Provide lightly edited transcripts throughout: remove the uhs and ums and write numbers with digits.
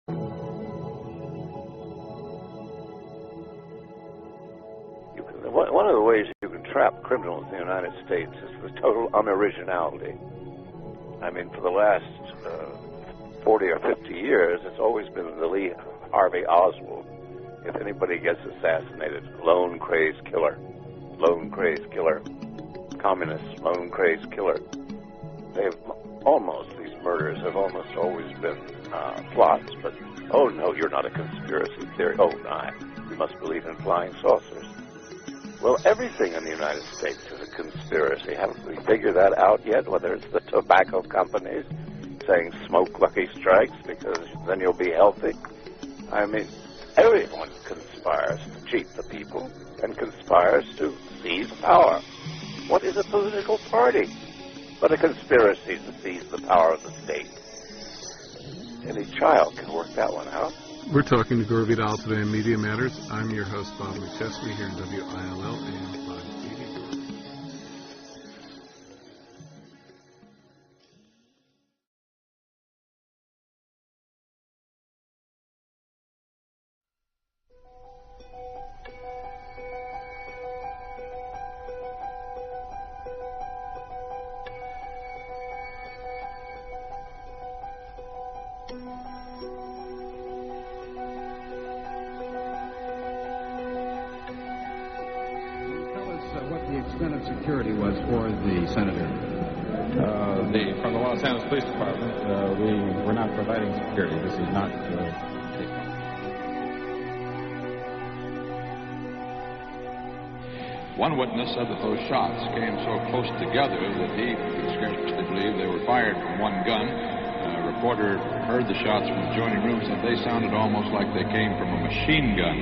One of the ways you can trap criminals in the United States is with total unoriginality. I mean, for the last 40 or 50 years, it's always been the Lee Harvey Oswald. If anybody gets assassinated, lone crazed killer, communist, lone crazed killer. These murders have almost always been plots, but, oh no, you're not a conspiracy theory. Oh, no, you must believe in flying saucers. Well, everything in the United States is a conspiracy. Haven't we figured that out yet? Whether it's the tobacco companies saying smoke Lucky Strikes because then you'll be healthy. I mean, everyone conspires to cheat the people and conspires to seize power. What is a political party but a conspiracy to seize the power of the state? Any child can work that one out. We're talking to Gore Vidal today in Media Matters. I'm your host, Bob McChesney, here in WILL AM 580. Security was for the senator? From the Los Angeles Police Department, we were not providing security. This is not. One witness said that those shots came so close together that he could scarcely believe they were fired from one gun. A reporter heard the shots from the adjoining room, said they sounded almost like they came from a machine gun.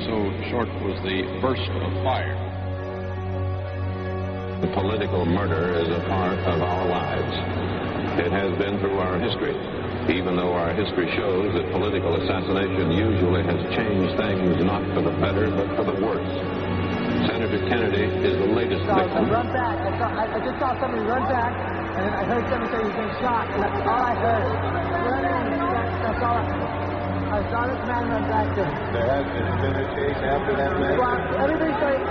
So short was the burst of fire. The political murder is a part of our lives. It has been through our history, even though our history shows that political assassination usually has changed things not for the better, but for the worse. Senator Kennedy is the latest victim. Run back. I just saw somebody run back, and then I heard somebody say he's been shot, and that's all I heard. That's all I saw this man run back there. There has been a chase after that man? Everybody started...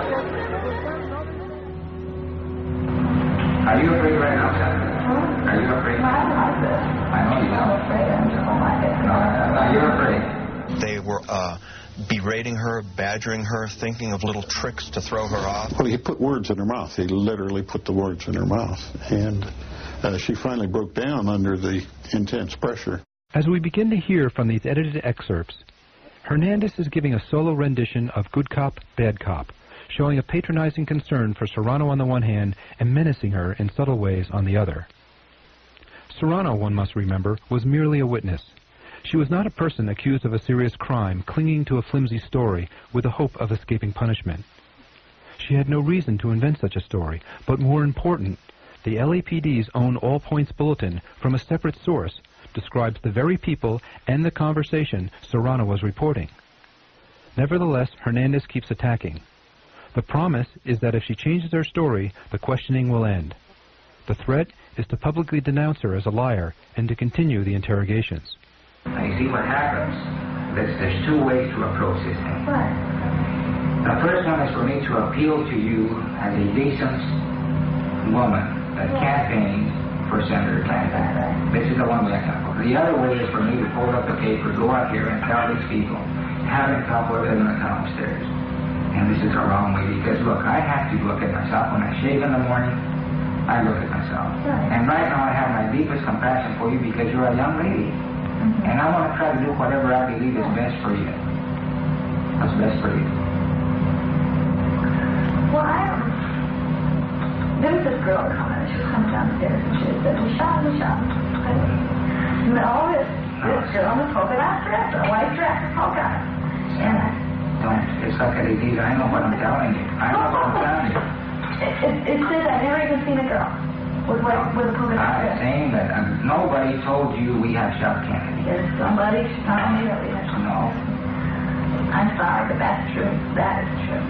Are you afraid right now, Senator? Are you afraid? I know you are. Are you afraid? They were berating her, badgering her, thinking of little tricks to throw her off. Well, he put words in her mouth. He literally put the words in her mouth. And she finally broke down under the intense pressure. As we begin to hear from these edited excerpts, Hernandez is giving a solo rendition of Good Cop, Bad Cop, showing a patronizing concern for Serrano on the one hand and menacing her in subtle ways on the other. Serrano, one must remember, was merely a witness. She was not a person accused of a serious crime, clinging to a flimsy story with the hope of escaping punishment. She had no reason to invent such a story, but more important, the LAPD's own All Points Bulletin, from a separate source, describes the very people and the conversation Serrano was reporting. Nevertheless, Hernandez keeps attacking. The promise is that if she changes her story, the questioning will end. The threat is to publicly denounce her as a liar and to continue the interrogations. Now, you see what happens. There's two ways to approach this thing. The first one is for me to appeal to you as a decent woman that campaigned for Senator Clinton. This is the one way I can approach. The other way is for me to fold up the paper, go out here and tell these people, haven't come where they're going to come upstairs. And this is the wrong way, because look, I have to look at myself. When I shave in the morning, I look at myself. Right. And right now I have my deepest compassion for you because you're a young lady. And I want to try to do whatever I believe is best for you. What's best for you? Well, there was this girl coming, she was coming downstairs, and she said, we shot. And all this girl in the polka dot dress, a white dress, polka dot. And Don't suck at it either. I know what I'm telling you. I know what I'm telling you. It says I've never even seen a girl with a polka dot dress. I'm saying that nobody told you we have shot Kennedy. Yes, somebody told me that we have shot. No. I'm sorry, but that's true. That is true.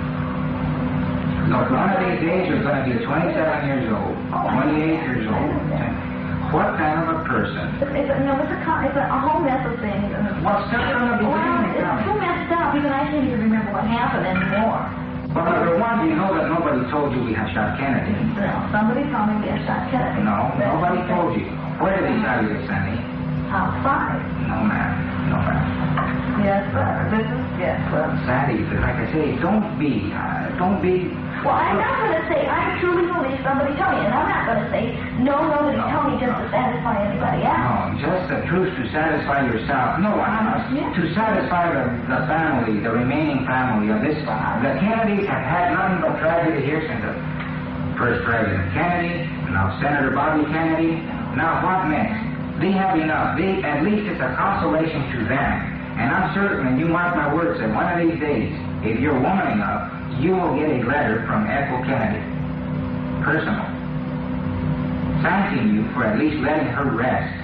Look, one of these days you're going to be 27 years old, 28 years old. What kind of a person? It's a whole mess of things. What's that going to be doing? It's too messed up. Even I can't even remember what happened anymore. Well, number one, you know that nobody told you we had shot Kennedy. No, somebody told me we had shot Kennedy. No, nobody told you. Where did they tell you this, Sandy? Outside. No, ma'am. No, ma'am. Yes, sir. Yes, sir. Sandy, like I say, don't be. Well, I'm not going to say I truly believe somebody told me, and I'm not going to say nobody told me just to satisfy anybody else. No, just the truth to satisfy yourself. No one else. Yeah. To satisfy the family, the remaining family of this. The Kennedys have had nothing but tragedy here since the first President Kennedy, now Senator Bobby Kennedy. Now what next? They have enough. At least it's a consolation to them. And I'm certain, and you mark my words, that one of these days, if you're woman enough, you will get a letter from Ethel Kennedy, personal, thanking you for at least letting her rest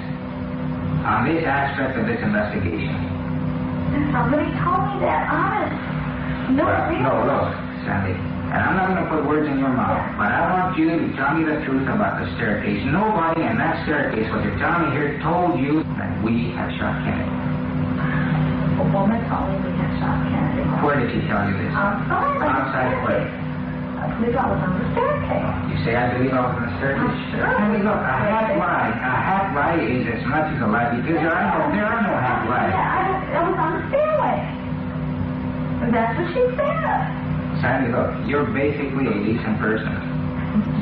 on this aspect of this investigation. Somebody told me that, honest. No, look, Sandy, and I'm not going to put words in your mouth, but I want you to tell me the truth about the staircase. Nobody in that staircase, what you're telling me here, told you that we have shot Kennedy. A woman told me we had shot Kennedy. Where did she tell you this? Outside where? I believe I was on the staircase. You say I believe I was on the staircase? Sure. I mean, look, a half lie is as much as a lie because there are no half lies. Yeah, I was on the stairway. And that's what she said. Sandy, look, you're basically a decent person.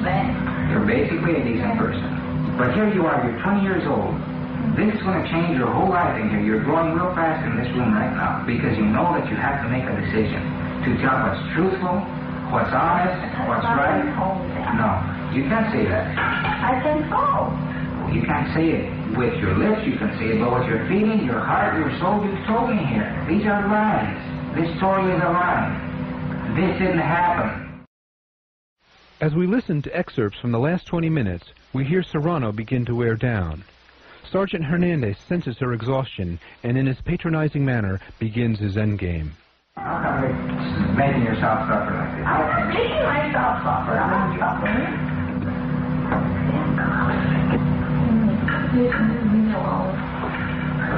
Thanks. You're basically a decent person. But here you are, you're 20 years old. This is going to change your whole life in here. You're growing real fast in this room right now because you know that you have to make a decision to tell what's truthful, what's honest, what's right. No, you can't say that. I think so. You can't say it with your lips, you can say it, but with your feeling, your heart, your soul, you've told me here. These are lies. This story is a lie. This didn't happen. As we listen to excerpts from the last 20 minutes, we hear Serrano begin to wear down. Sergeant Hernandez senses her exhaustion and in his patronizing manner begins his endgame. How come you're making yourself suffer like this? I'm making myself suffer. I'm not suffering.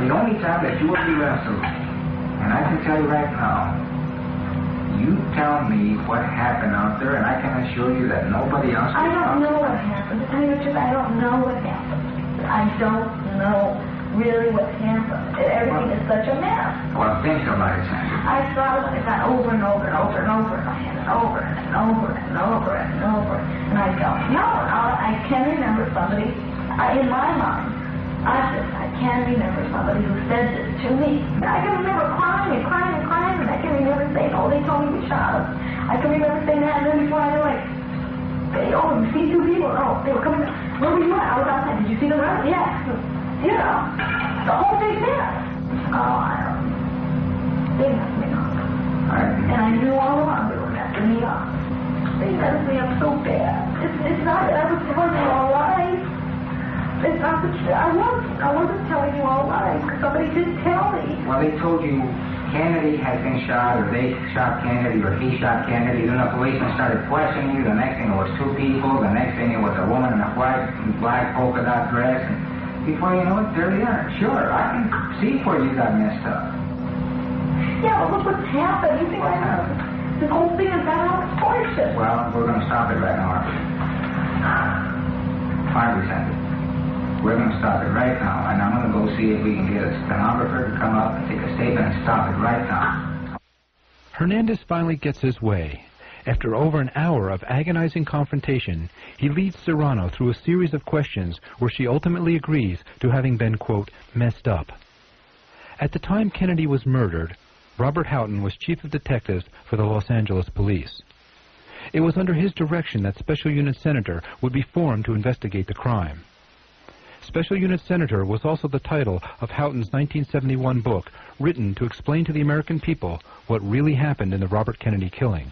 The only time that you will be wrestled, and I can tell you right now, you tell me what happened out there, and I can assure you that nobody else I don't know what happened. To tell you the truth, I don't know what happened. I don't know really what happened. Everything is such a mess. Well, think about it, Sandra. I thought about it over and over and over and over in my head, and over and over and over and over. And I don't know. I can remember somebody, in my mind, I can remember somebody who said this to me. I can remember crying and crying and crying, and I can remember saying, oh, they told me we shot us. I can remember saying that, and then before I knew, like, oh, you see two people? Oh, they were coming. Where were you at? I was outside. Did you see them run? Yeah. You know, the whole big mess. Oh, I don't know. They messed me up. And I knew all along they were messing me up. They messed me up so bad. It's not that I was telling you all lies. It's not the truth. I wasn't telling you all lies because somebody did tell me. Well, they told you Kennedy had been shot, or they shot Kennedy, or he shot Kennedy. Then the policeman started questioning you. The next thing it was two people. The next thing it was a woman in a white and black polka dot dress. And before you know it, there they are. Sure, I can see where you got messed up. Yeah, but look what's happened. You think what happened? This whole thing has gone out of proportion. Well, we're going to stop it right now, aren't we? Finally, Sandy. We're going to stop it right now, and I'm going to go see if we can get a stenographer to come up and take a statement and stop it right now. Hernandez finally gets his way. After over an hour of agonizing confrontation, he leads Serrano through a series of questions where she ultimately agrees to having been, quote, messed up. At the time Kennedy was murdered, Robert Houghton was chief of detectives for the Los Angeles Police. It was under his direction that Special Unit Senator would be formed to investigate the crime. Special Unit Senator was also the title of Houghton's 1971 book, written to explain to the American people what really happened in the Robert Kennedy killing.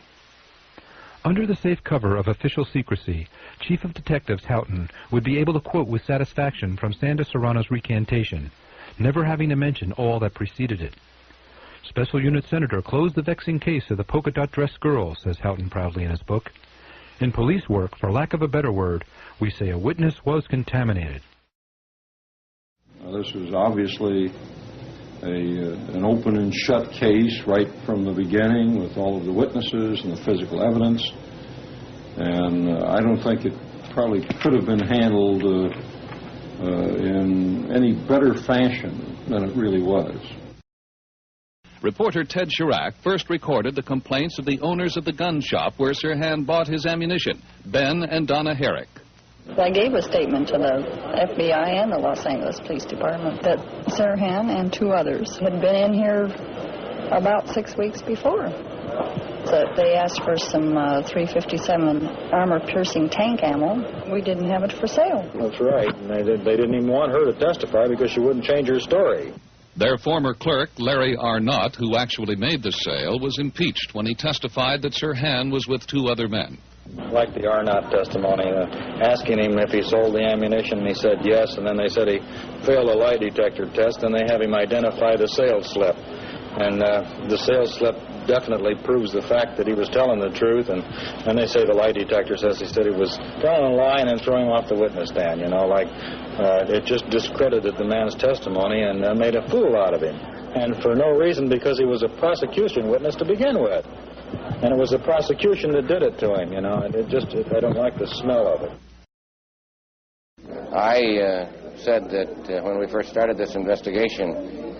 Under the safe cover of official secrecy, Chief of Detectives Houghton would be able to quote with satisfaction from Sandra Serrano's recantation, never having to mention all that preceded it. Special Unit Senator closed the vexing case of the polka-dot dress girl, says Houghton proudly in his book. In police work, for lack of a better word, we say a witness was contaminated. This was obviously an open and shut case right from the beginning with all of the witnesses and the physical evidence. And I don't think it probably could have been handled in any better fashion than it really was. Reporter Ted Chirac first recorded the complaints of the owners of the gun shop where Sirhan bought his ammunition, Ben and Donna Herrick. I gave a statement to the FBI and the Los Angeles Police Department that Sirhan and two others had been in here about 6 weeks before. So they asked for some .357 armor-piercing tank ammo. We didn't have it for sale. That's right. And they didn't even want her to testify because she wouldn't change her story. Their former clerk, Larry Arnott, who actually made the sale, was impeached when he testified that Sirhan was with two other men. Like the Arnott testimony, asking him if he sold the ammunition, and he said yes, and then they said he failed a lie detector test, and they have him identify the sales slip. And the sales slip definitely proves the fact that he was telling the truth, and they say the lie detector says he said he was telling a lie and then throwing him off the witness stand, you know, like it just discredited the man's testimony and made a fool out of him. And for no reason, because he was a prosecution witness to begin with. And it was the prosecution that did it to him, you know, and I don't like the smell of it. I said that when we first started this investigation,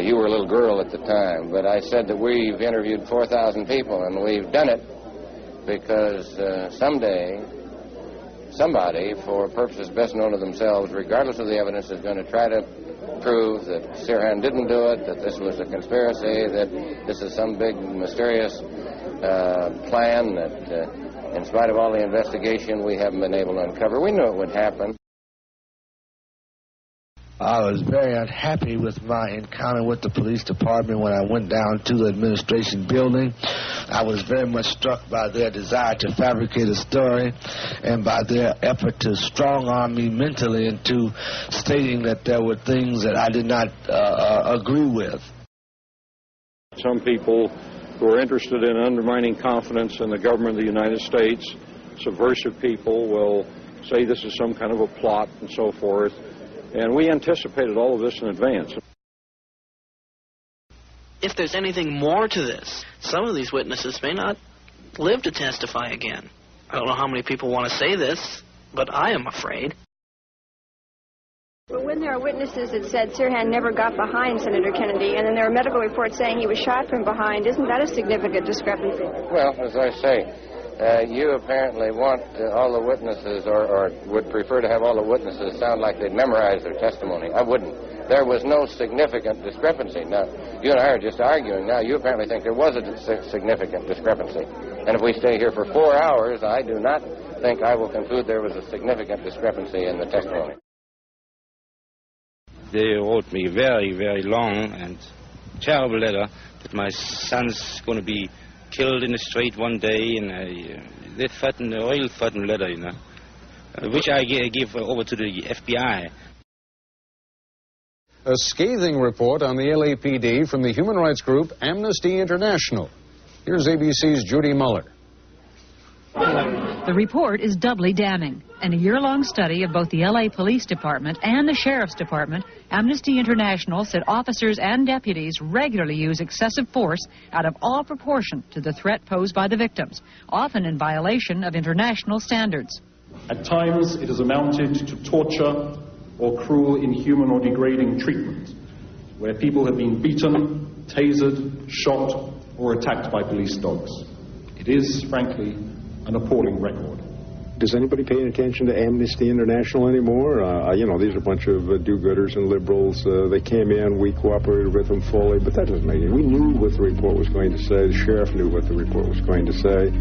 you were a little girl at the time, but I said that we've interviewed 4,000 people, and we've done it because someday somebody, for purposes best known to themselves, regardless of the evidence, is going to try to prove that Sirhan didn't do it, that this was a conspiracy, that this is some big mysterious plan that, in spite of all the investigation, we haven't been able to uncover. We knew it would happen. I was very unhappy with my encounter with the police department when I went down to the administration building. I was very much struck by their desire to fabricate a story and by their effort to strong-arm me mentally into stating that there were things that I did not agree with. Some people who are interested in undermining confidence in the government of the United States, subversive people, will say this is some kind of a plot and so forth. And we anticipated all of this in advance. If there's anything more to this, some of these witnesses may not live to testify again. I don't know how many people want to say this, but I am afraid. But when there are witnesses that said Sirhan never got behind Senator Kennedy, and then there are medical reports saying he was shot from behind, isn't that a significant discrepancy? Well, as I say, you apparently want all the witnesses, or would prefer to have all the witnesses sound like they'd memorize their testimony. I wouldn't. There was no significant discrepancy. Now, you and I are just arguing. Now, you apparently think there was a significant discrepancy. And if we stay here for 4 hours, I do not think I will conclude there was a significant discrepancy in the testimony. They wrote me very, very long and terrible letter that my son's going to be killed in the street one day, and they threatened, a real threatened letter, you know, which I give over to the FBI. A scathing report on the LAPD from the human rights group Amnesty International. Here's ABC's Judy Muller. The report is doubly damning. In a year-long study of both the LA Police Department and the Sheriff's Department, Amnesty International said officers and deputies regularly use excessive force out of all proportion to the threat posed by the victims, often in violation of international standards. At times, it has amounted to torture or cruel, inhuman, or degrading treatment, where people have been beaten, tasered, shot, or attacked by police dogs. It is, frankly, an appalling record. Does anybody pay attention to Amnesty International anymore? You know, these are a bunch of do-gooders and liberals. They came in, we cooperated with them fully, but that doesn't make it. We knew what the report was going to say. The sheriff knew what the report was going to say.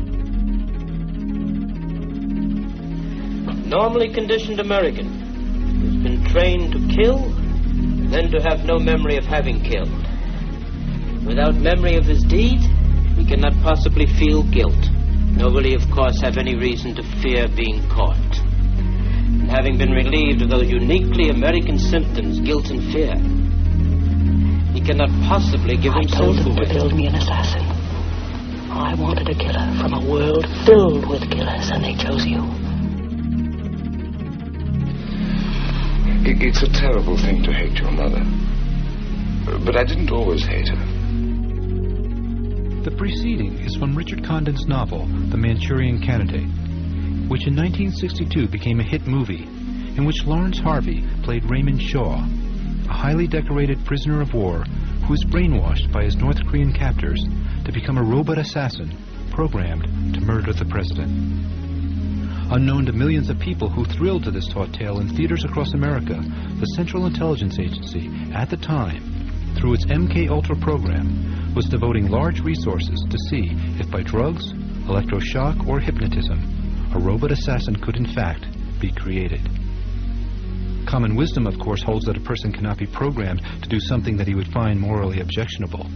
Normally conditioned American who's been trained to kill, then to have no memory of having killed. Without memory of his deed, he cannot possibly feel guilt. Nor will he, of course, have any reason to fear being caught. And having been relieved of those uniquely American symptoms, guilt and fear, he cannot possibly give himself away. I told them to build me an assassin. I wanted a killer from a world filled with killers, and they chose you. It's a terrible thing to hate your mother. But I didn't always hate her. The preceding is from Richard Condon's novel, The Manchurian Candidate, which in 1962 became a hit movie, in which Lawrence Harvey played Raymond Shaw, a highly decorated prisoner of war who was brainwashed by his North Korean captors to become a robot assassin programmed to murder the president. Unknown to millions of people who thrilled to this taut tale in theaters across America, the Central Intelligence Agency, at the time, through its MK-Ultra program, was devoting large resources to see if by drugs, electroshock, or hypnotism, a robot assassin could in fact be created. Common wisdom, of course, holds that a person cannot be programmed to do something that he would find morally objectionable.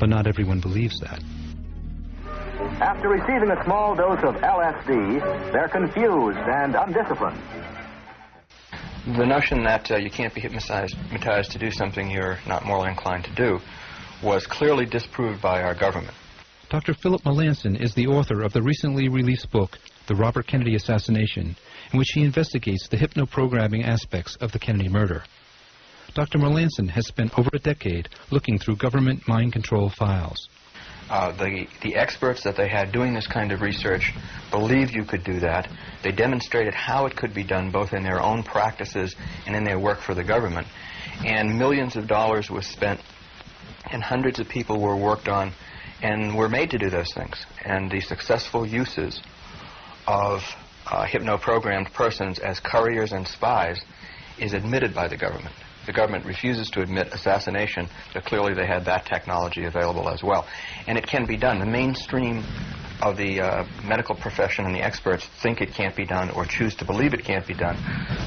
But not everyone believes that. After receiving a small dose of LSD, they're confused and undisciplined. The notion that you can't be hypnotized to do something you're not morally inclined to do was clearly disproved by our government. Dr. Philip Melanson is the author of the recently released book, The Robert Kennedy Assassination, in which he investigates the hypnoprogramming aspects of the Kennedy murder. Dr. Melanson has spent over a decade looking through government mind control files. The experts that they had doing this kind of research believed you could do that. They demonstrated how it could be done both in their own practices and in their work for the government. And millions of dollars was spent and hundreds of people were worked on and were made to do those things. And the successful uses of hypno-programmed persons as couriers and spies is admitted by the government. The government refuses to admit assassination, but clearly they had that technology available as well. And it can be done. The mainstream of the medical profession and the experts think it can't be done or choose to believe it can't be done.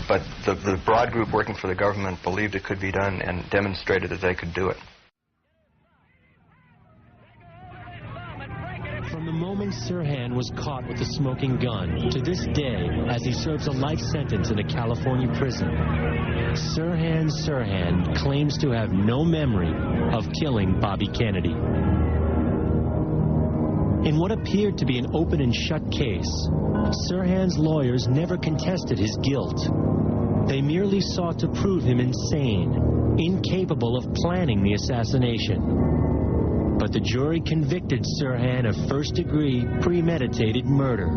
But the broad group working for the government believed it could be done and demonstrated that they could do it. From the moment Sirhan was caught with a smoking gun to this day, as he serves a life sentence in a California prison, Sirhan claims to have no memory of killing Bobby Kennedy. In what appeared to be an open and shut case, Sirhan's lawyers never contested his guilt. They merely sought to prove him insane, incapable of planning the assassination. But the jury convicted Sirhan of first-degree premeditated murder.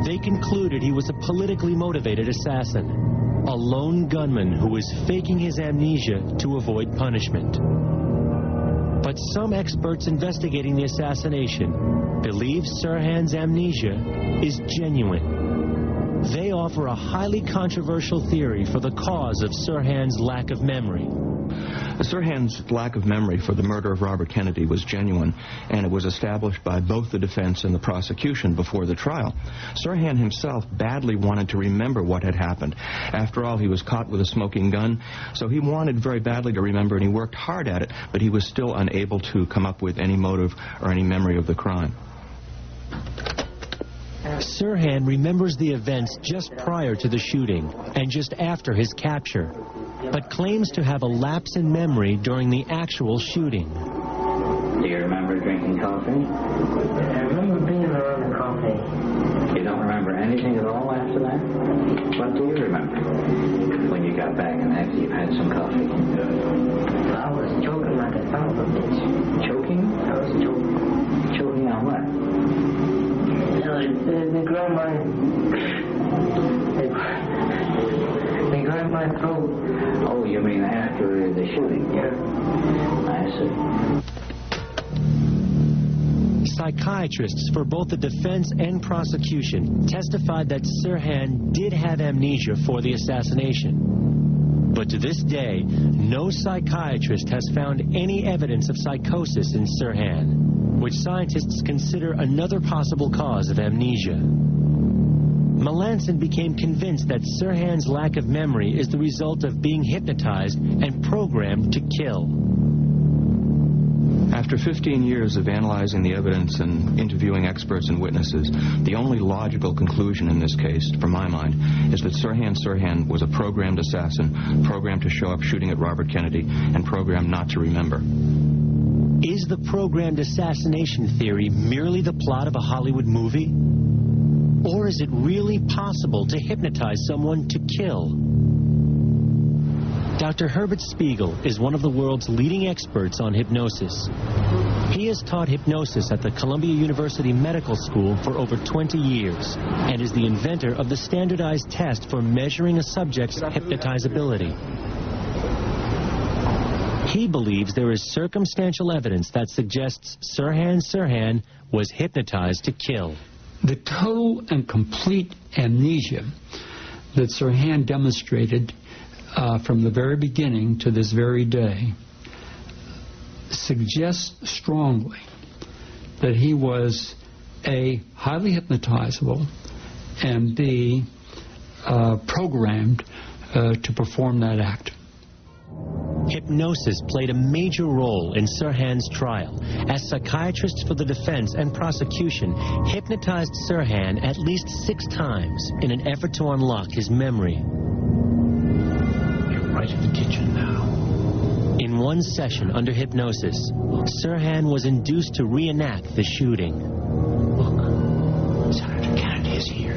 They concluded he was a politically motivated assassin, a lone gunman who was faking his amnesia to avoid punishment. But some experts investigating the assassination believe Sirhan's amnesia is genuine. They offer a highly controversial theory for the cause of Sirhan's lack of memory. Sirhan's lack of memory for the murder of Robert Kennedy was genuine, and it was established by both the defense and the prosecution before the trial. Sirhan himself badly wanted to remember what had happened. After all, he was caught with a smoking gun, so he wanted very badly to remember, and he worked hard at it, but he was still unable to come up with any motive or any memory of the crime. Sirhan remembers the events just prior to the shooting and just after his capture, but claims to have a lapse in memory during the actual shooting. Do you remember drinking coffee? I remember being around the coffee. You don't remember anything at all after that? What do you remember when you got back and after you've had some coffee? I was choking like a son of a bitch. Choking? I was choking. Choking on what? They grabbed my throat. Oh, you mean after the shooting? Yeah. I see. Psychiatrists for both the defense and prosecution testified that Sirhan did have amnesia for the assassination. But to this day, no psychiatrist has found any evidence of psychosis in Sirhan, which scientists consider another possible cause of amnesia. Melanson became convinced that Sirhan's lack of memory is the result of being hypnotized and programmed to kill. After 15 years of analyzing the evidence and interviewing experts and witnesses, the only logical conclusion in this case, from my mind, is that Sirhan was a programmed assassin, programmed to show up shooting at Robert Kennedy, and programmed not to remember. Is the programmed assassination theory merely the plot of a Hollywood movie? Or is it really possible to hypnotize someone to kill? Dr. Herbert Spiegel is one of the world's leading experts on hypnosis. He has taught hypnosis at the Columbia University Medical School for over 20 years and is the inventor of the standardized test for measuring a subject's hypnotizability. He believes there is circumstantial evidence that suggests Sirhan was hypnotized to kill. The total and complete amnesia that Sirhan demonstrated from the very beginning to this very day suggests strongly that he was A, highly hypnotizable, and B, programmed to perform that act. Hypnosis played a major role in Sirhan's trial, as psychiatrists for the defense and prosecution hypnotized Sirhan at least 6 times in an effort to unlock his memory. You're right in the kitchen now. In one session under hypnosis, Sirhan was induced to reenact the shooting. Look, Senator Kennedy is here.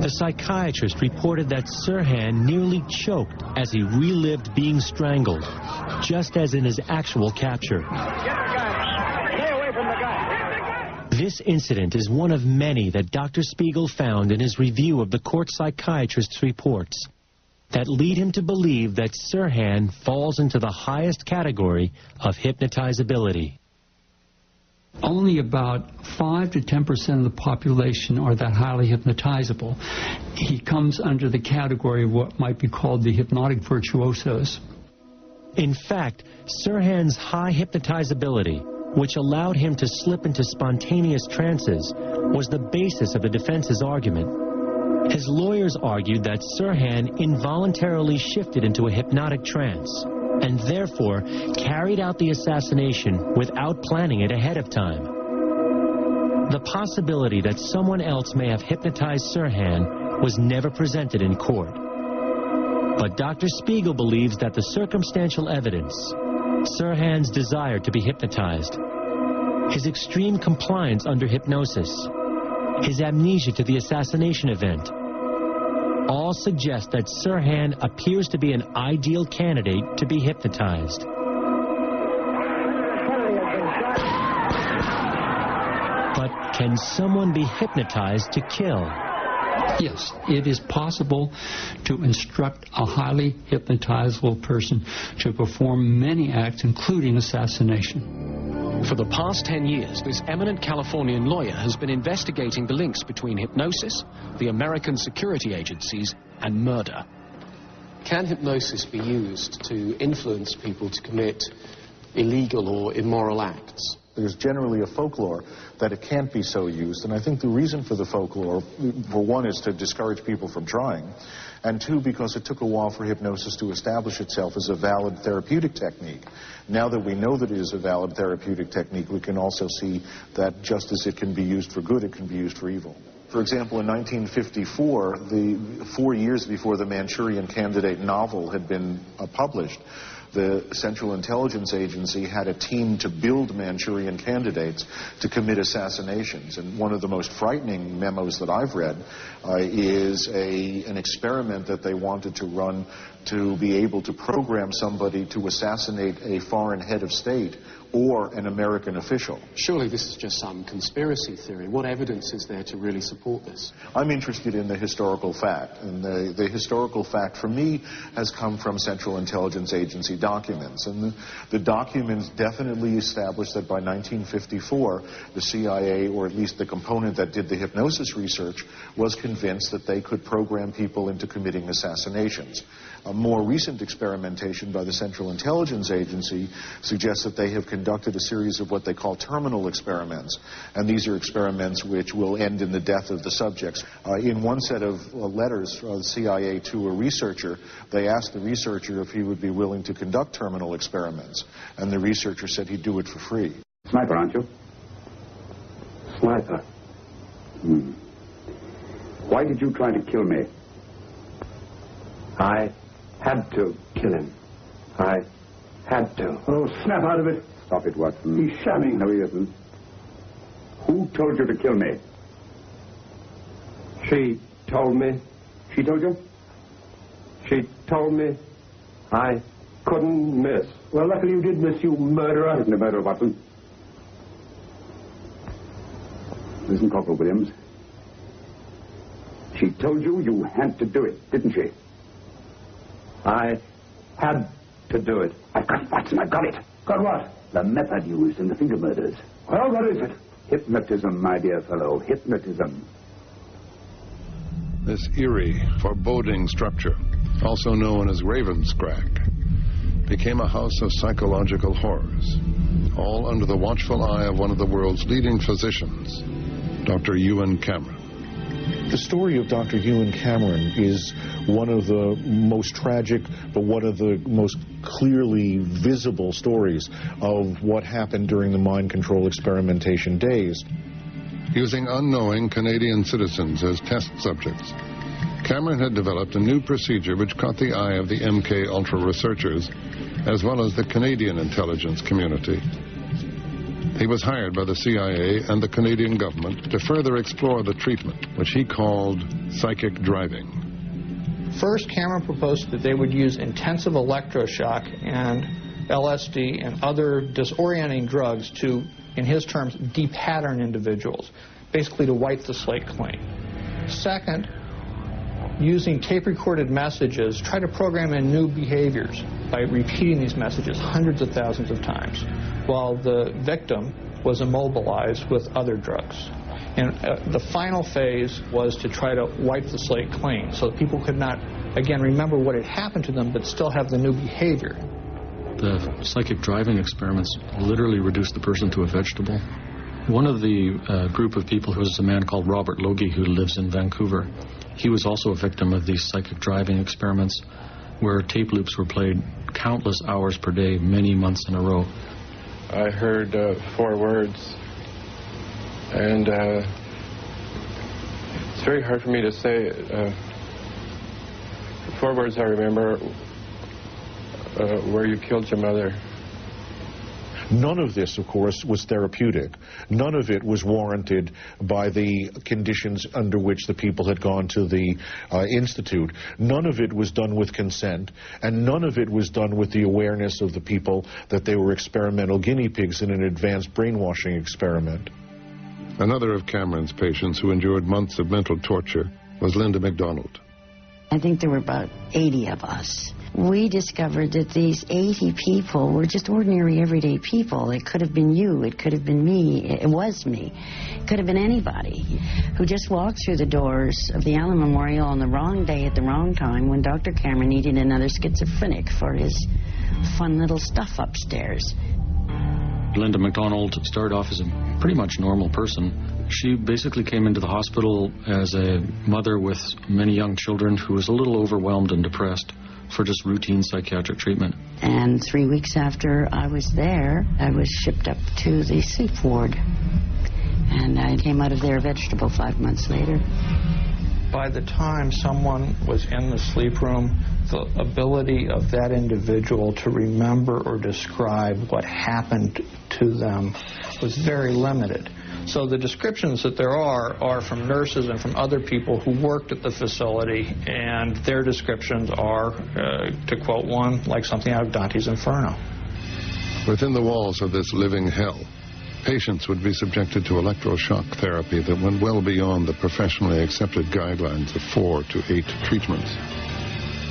The psychiatrist reported that Sirhan nearly choked as he relived being strangled, just as in his actual capture. Stay away from the gun. This incident is one of many that Dr. Spiegel found in his review of the court psychiatrist's reports that lead him to believe that Sirhan falls into the highest category of hypnotizability. Only about 5 to 10% of the population are that highly hypnotizable. He comes under the category of what might be called the hypnotic virtuosos. In fact, Sirhan's high hypnotizability, which allowed him to slip into spontaneous trances, was the basis of the defense's argument. His lawyers argued that Sirhan involuntarily shifted into a hypnotic trance and therefore carried out the assassination without planning it ahead of time. The possibility that someone else may have hypnotized Sirhan was never presented in court. But Dr. Spiegel believes that the circumstantial evidence, Sirhan's desire to be hypnotized, his extreme compliance under hypnosis, his amnesia to the assassination event, all suggest that Sirhan appears to be an ideal candidate to be hypnotized. But can someone be hypnotized to kill? Yes, it is possible to instruct a highly hypnotizable person to perform many acts, including assassination. For the past 10 years, this eminent Californian lawyer has been investigating the links between hypnosis, the American security agencies, and murder. Can hypnosis be used to influence people to commit illegal or immoral acts? There's generally a folklore that it can't be so used, and I think the reason for the folklore, for one, is to discourage people from trying, and two, because it took a while for hypnosis to establish itself as a valid therapeutic technique. Now that we know that it is a valid therapeutic technique, we can also see that just as it can be used for good, it can be used for evil. For example, in 1954, 4 years before the Manchurian Candidate novel had been published, the Central Intelligence Agency had a team to build Manchurian candidates to commit assassinations. And one of the most frightening memos that I've read is an experiment that they wanted to run to be able to program somebody to assassinate a foreign head of state or an American official. Surely this is just some conspiracy theory. What evidence is there to really support this? I'm interested in the historical fact, and the historical fact for me has come from Central Intelligence Agency documents. And the documents definitely established that by 1954, the CIA, or at least the component that did the hypnosis research, was convinced that they could program people into committing assassinations. A more recent experimentation by the Central Intelligence Agency suggests that they have conducted a series of what they call terminal experiments. And these are experiments which will end in the death of the subjects. In one set of letters from the CIA to a researcher, they asked the researcher if he would be willing to conduct terminal experiments. And the researcher said he'd do it for free. Sniper, aren't you? Sniper. Why did you try to kill me? I had to kill him. I had to. Oh, snap out of it. Stop it, Watson. He's shamming. No, he isn't. Who told you to kill me? She told me. She told you? She told me I couldn't miss. Well, luckily you did miss, you murderer. Isn't a murderer, Watson? Listen, Corporal Williams. She told you you had to do it, didn't she? I had to do it. I've got it, Watson, I've got it. Got what? The method used in the finger murders. Well, what is it? Hypnotism, my dear fellow, hypnotism. This eerie, foreboding structure, also known as Ravenscrag, became a house of psychological horrors, all under the watchful eye of one of the world's leading physicians, Dr. Ewan Cameron. The story of Dr. Ewan Cameron is one of the most tragic, but one of the most clearly visible stories of what happened during the mind control experimentation days. Using unknowing Canadian citizens as test subjects, Cameron had developed a new procedure which caught the eye of the MK Ultra researchers, as well as the Canadian intelligence community. He was hired by the CIA and the Canadian government to further explore the treatment, which he called psychic driving. First, Cameron proposed that they would use intensive electroshock and LSD and other disorienting drugs to, in his terms, de-pattern individuals, basically to wipe the slate clean. Second, using tape-recorded messages, try to program in new behaviors by repeating these messages hundreds of thousands of times, while the victim was immobilized with other drugs. And the final phase was to try to wipe the slate clean so that people could not, again, remember what had happened to them, but still have the new behavior. The psychic driving experiments literally reduced the person to a vegetable. One of the group of people was a man called Robert Logie, who lives in Vancouver. He was also a victim of these psychic driving experiments where tape loops were played countless hours per day, many months in a row. I heard 4 words, and it's very hard for me to say. 4 words I remember, where you killed your mother. None of this, of course, was therapeutic. None of it was warranted by the conditions under which the people had gone to the institute. None of it was done with consent, and none of it was done with the awareness of the people that they were experimental guinea pigs in an advanced brainwashing experiment. Another of Cameron's patients who endured months of mental torture was Linda MacDonald. I think there were about 80 of us. We discovered that these 80 people were just ordinary, everyday people. It could have been you. It could have been me. It was me. It could have been anybody who just walked through the doors of the Allen Memorial on the wrong day at the wrong time when Dr. Cameron needed another schizophrenic for his fun little stuff upstairs. Linda MacDonald started off as a pretty much normal person. She basically came into the hospital as a mother with many young children who was a little overwhelmed and depressed for just routine psychiatric treatment. And 3 weeks after I was there, I was shipped up to the sleep ward. And I came out of there a vegetable 5 months later. By the time someone was in the sleep room, the ability of that individual to remember or describe what happened to them was very limited. So the descriptions that there are from nurses and from other people who worked at the facility, and their descriptions are, to quote one, like something out of Dante's Inferno. Within the walls of this living hell, patients would be subjected to electroshock therapy that went well beyond the professionally accepted guidelines of 4 to 8 treatments.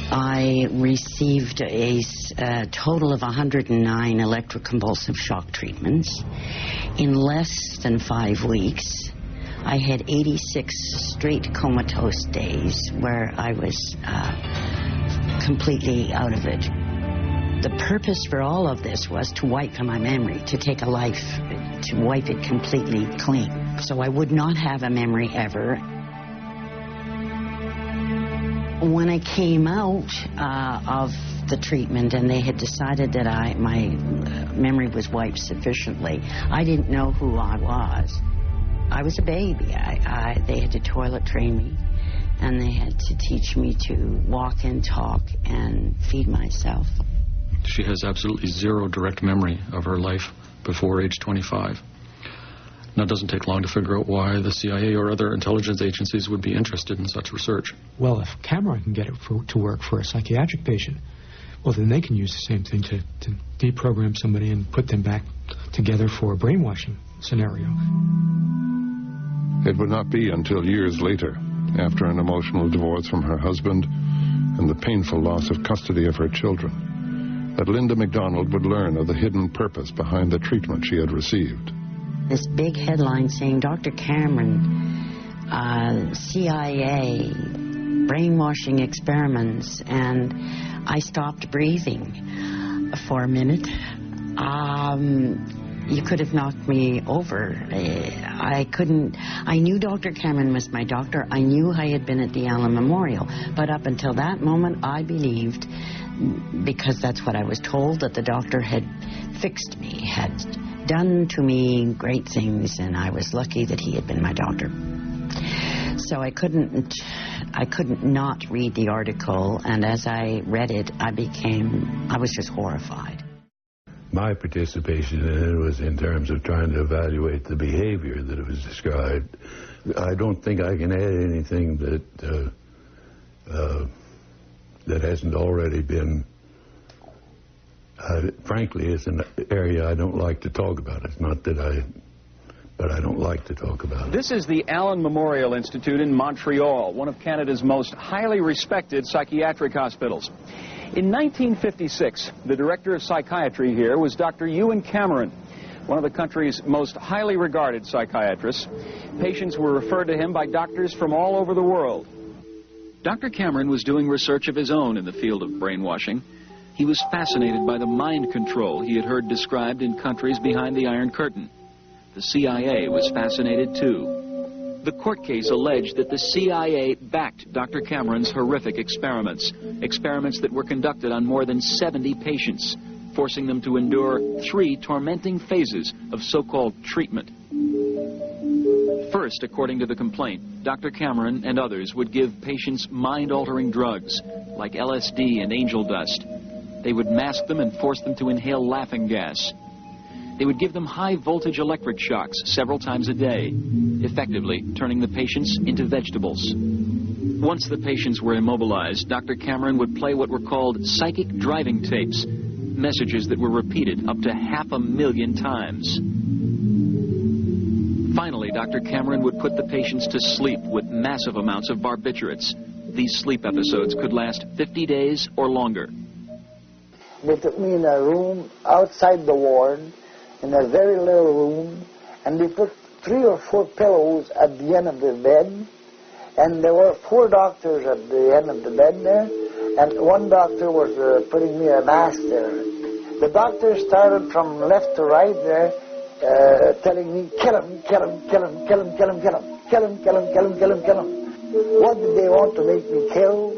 I received a total of 109 electroconvulsive shock treatments. In less than 5 weeks, I had 86 straight comatose days where I was completely out of it. The purpose for all of this was to wipe my memory, to take a life, to wipe it completely clean. So I would not have a memory ever. When I came out of the treatment and they had decided that my memory was wiped sufficiently, I didn't know who I was. I was a baby. They had to toilet train me, and they had to teach me to walk and talk and feed myself. She has absolutely zero direct memory of her life before age 25. Now, it doesn't take long to figure out why the CIA or other intelligence agencies would be interested in such research. Well, if Cameron can get it to work for a psychiatric patient, well, then they can use the same thing to deprogram somebody and put them back together for a brainwashing scenario. It would not be until years later, after an emotional divorce from her husband and the painful loss of custody of her children, that Linda McDonald would learn of the hidden purpose behind the treatment she had received. This big headline saying, Dr. Cameron, CIA, brainwashing experiments, and I stopped breathing for a minute. You could have knocked me over. I knew Dr. Cameron was my doctor. I knew I had been at the Allen Memorial. But up until that moment, I believed, because that's what I was told, that the doctor had fixed me, had done to me great things, and I was lucky that he had been my doctor. So I couldn't not read the article, and as I read it, I was just horrified. My participation in it was in terms of trying to evaluate the behavior that it was described. I don't think I can add anything that hasn't already been. Frankly, it's an area I don't like to talk about. It's not that but I don't like to talk about it. This is the Allen Memorial Institute in Montreal, one of Canada's most highly respected psychiatric hospitals. In 1956, the director of psychiatry here was Dr. Ewan Cameron, one of the country's most highly regarded psychiatrists. Patients were referred to him by doctors from all over the world. Dr. Cameron was doing research of his own in the field of brainwashing. He was fascinated by the mind control he had heard described in countries behind the Iron Curtain. The CIA was fascinated too. The court case alleged that the CIA backed Dr. Cameron's horrific experiments that were conducted on more than 70 patients, forcing them to endure 3 tormenting phases of so-called treatment. First, according to the complaint, Dr. Cameron and others would give patients mind-altering drugs like LSD and angel dust. They would mask them and force them to inhale laughing gas. They would give them high-voltage electric shocks several times a day, effectively turning the patients into vegetables. Once the patients were immobilized, Dr. Cameron would play what were called psychic driving tapes, messages that were repeated up to 500,000 times. Finally, Dr. Cameron would put the patients to sleep with massive amounts of barbiturates. These sleep episodes could last 50 days or longer. They took me in a room outside the ward, in a very little room, and they put 3 or 4 pillows at the end of the bed, and there were 4 doctors at the end of the bed there, and one doctor was putting me a mask there. The doctor started from left to right there, telling me, kill him, kill him, kill him, kill him, kill him, kill him, kill him, kill him, kill him, kill him, kill him. What did they want to make me kill?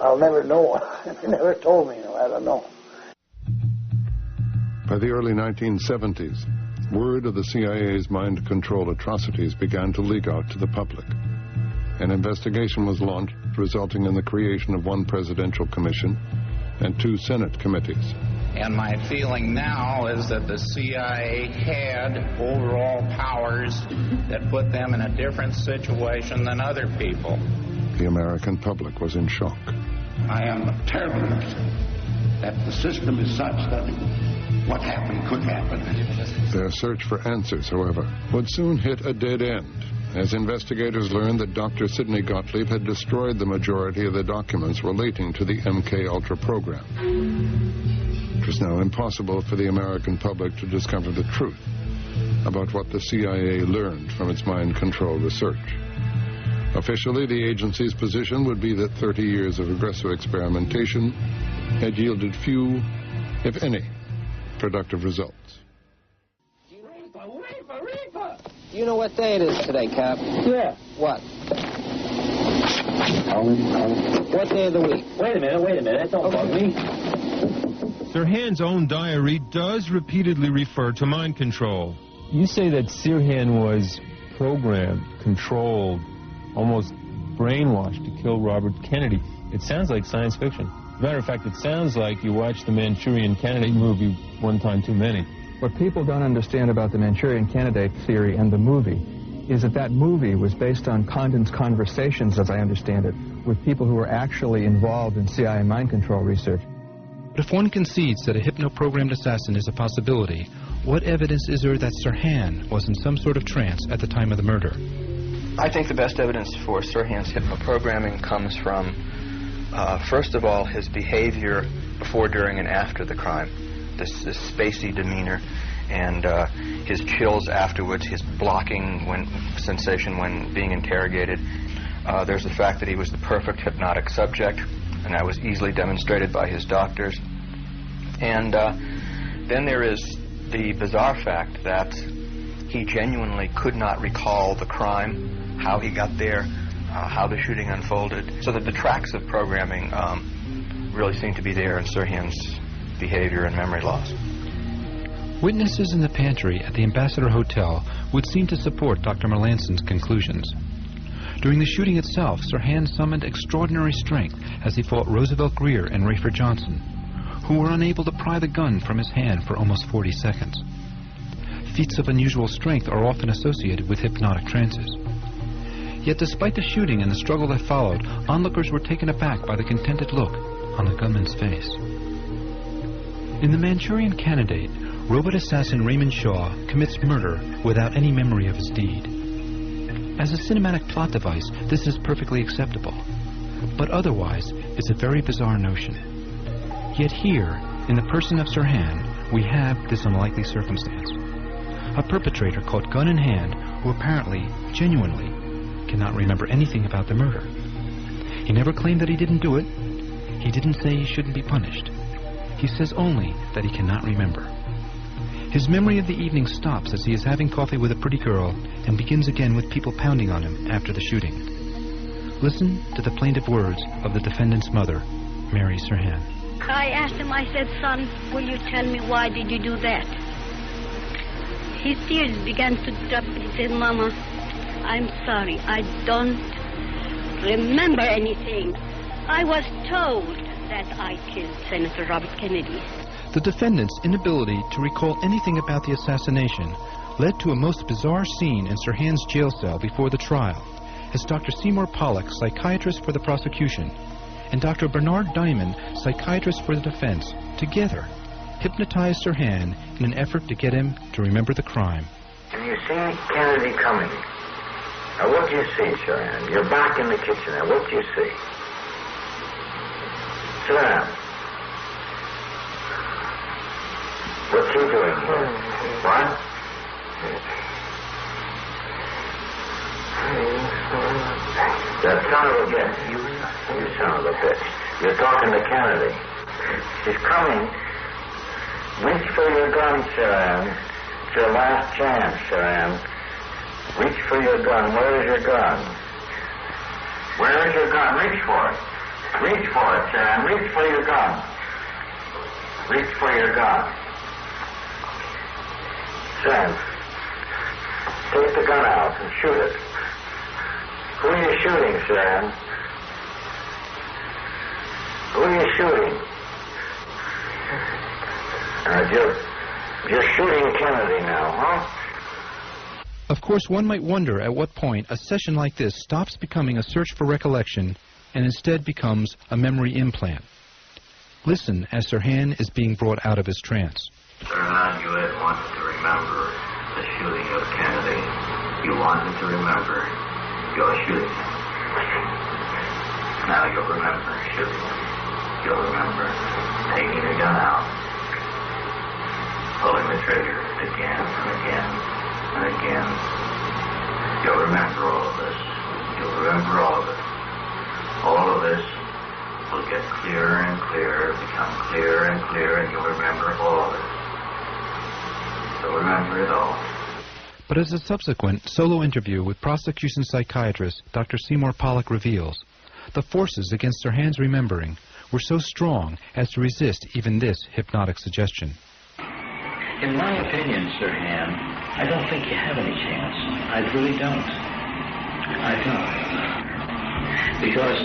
I'll never know. They never told me. I don't know. By the early 1970s, word of the CIA's mind control atrocities began to leak out to the public. An investigation was launched, resulting in the creation of 1 presidential commission and 2 Senate committees. And my feeling now is that the CIA had overall powers that put them in a different situation than other people. The American public was in shock. I am terribly upset that the system is such that what happened could happen. Their search for answers, however, would soon hit a dead end, as investigators learned that Dr. Sidney Gottlieb had destroyed the majority of the documents relating to the MK-Ultra program. It was now impossible for the American public to discover the truth about what the CIA learned from its mind control research. Officially, the agency's position would be that 30 years of aggressive experimentation had yielded few, if any, productive results. You know what day it is today, Cap? Yeah. What? What day of the week? Wait a minute. Don't bug me. Sirhan's own diary does repeatedly refer to mind control. You say that Sirhan was programmed, controlled, almost brainwashed to kill Robert Kennedy. It sounds like science fiction. As a matter of fact, it sounds like you watched the Manchurian Candidate movie One Time Too Many. What people don't understand about the Manchurian Candidate theory and the movie is that that movie was based on Condon's conversations, as I understand it, with people who were actually involved in CIA mind control research. But if one concedes that a hypno-programmed assassin is a possibility, what evidence is there that Sirhan was in some sort of trance at the time of the murder? I think the best evidence for Sirhan's hypno-programming comes from, first of all, his behavior before, during, and after the crime. This spacey demeanor and his chills afterwards, his blocking sensation when being interrogated. There's the fact that he was the perfect hypnotic subject, and that was easily demonstrated by his doctors. And then there is the bizarre fact that he genuinely could not recall the crime, how he got there, how the shooting unfolded, so that the tracks of programming really seem to be there in Sirhan's behavior and memory loss. Witnesses in the pantry at the Ambassador Hotel would seem to support Dr. Melanson's conclusions. During the shooting itself, Sirhan summoned extraordinary strength as he fought Roosevelt Greer and Rayford Johnson, who were unable to pry the gun from his hand for almost 40 seconds. Feats of unusual strength are often associated with hypnotic trances. Yet despite the shooting and the struggle that followed, onlookers were taken aback by the contented look on the gunman's face. In The Manchurian Candidate, robot assassin Raymond Shaw commits murder without any memory of his deed. As a cinematic plot device, this is perfectly acceptable, but otherwise, it's a very bizarre notion. Yet here, in the person of Sirhan, we have this unlikely circumstance. A perpetrator caught gun in hand who apparently, genuinely, cannot remember anything about the murder. He never claimed that he didn't do it. He didn't say he shouldn't be punished. He says only that he cannot remember. His memory of the evening stops as he is having coffee with a pretty girl and begins again with people pounding on him after the shooting. Listen to the plaintive words of the defendant's mother, Mary Sirhan. I asked him, I said, son, will you tell me why did you do that? His tears began to drop. He said, Mama, I'm sorry. I don't remember anything. I was told that I killed Senator Robert Kennedy. The defendant's inability to recall anything about the assassination led to a most bizarre scene in Sirhan's jail cell before the trial, as Dr. Seymour Pollack, psychiatrist for the prosecution, and Dr. Bernard Diamond, psychiatrist for the defense, together hypnotized Sirhan in an effort to get him to remember the crime. Can you see Kennedy coming? Now, what do you see, Sirhan? You're back in the kitchen now. What do you see? Sirhan, what's he doing here? What? That son of a bitch. You son of a bitch. You're talking to Kennedy. She's coming. Reach for your gun, Sirhan. It's your last chance, Sirhan. Reach for your gun. Where is your gun? Where is your gun? Reach for it. Reach for it, Sirhan. Reach for your gun. Reach for your gun. Sirhan, take the gun out and shoot it. Who are you shooting, Sirhan? Who are you shooting? You're shooting Kennedy now, huh? Of course, one might wonder at what point a session like this stops becoming a search for recollection and instead becomes a memory implant. Listen as Sirhan is being brought out of his trance. Sirhan, you had wanted to remember the shooting of Kennedy. You wanted to remember your shooting him. Now you'll remember shooting him. You'll remember taking the gun out, pulling the trigger again and again and again. You'll remember all of this. You'll remember all of it. All of this will get clearer and clearer, become clearer and clearer, and you'll remember all of it. You'll remember it all. But as a subsequent solo interview with prosecution psychiatrist Dr. Seymour Pollack reveals, the forces against Sirhan's remembering were so strong as to resist even this hypnotic suggestion. In my opinion, Sirhan, I don't think you have any chance. I really don't. I don't. Because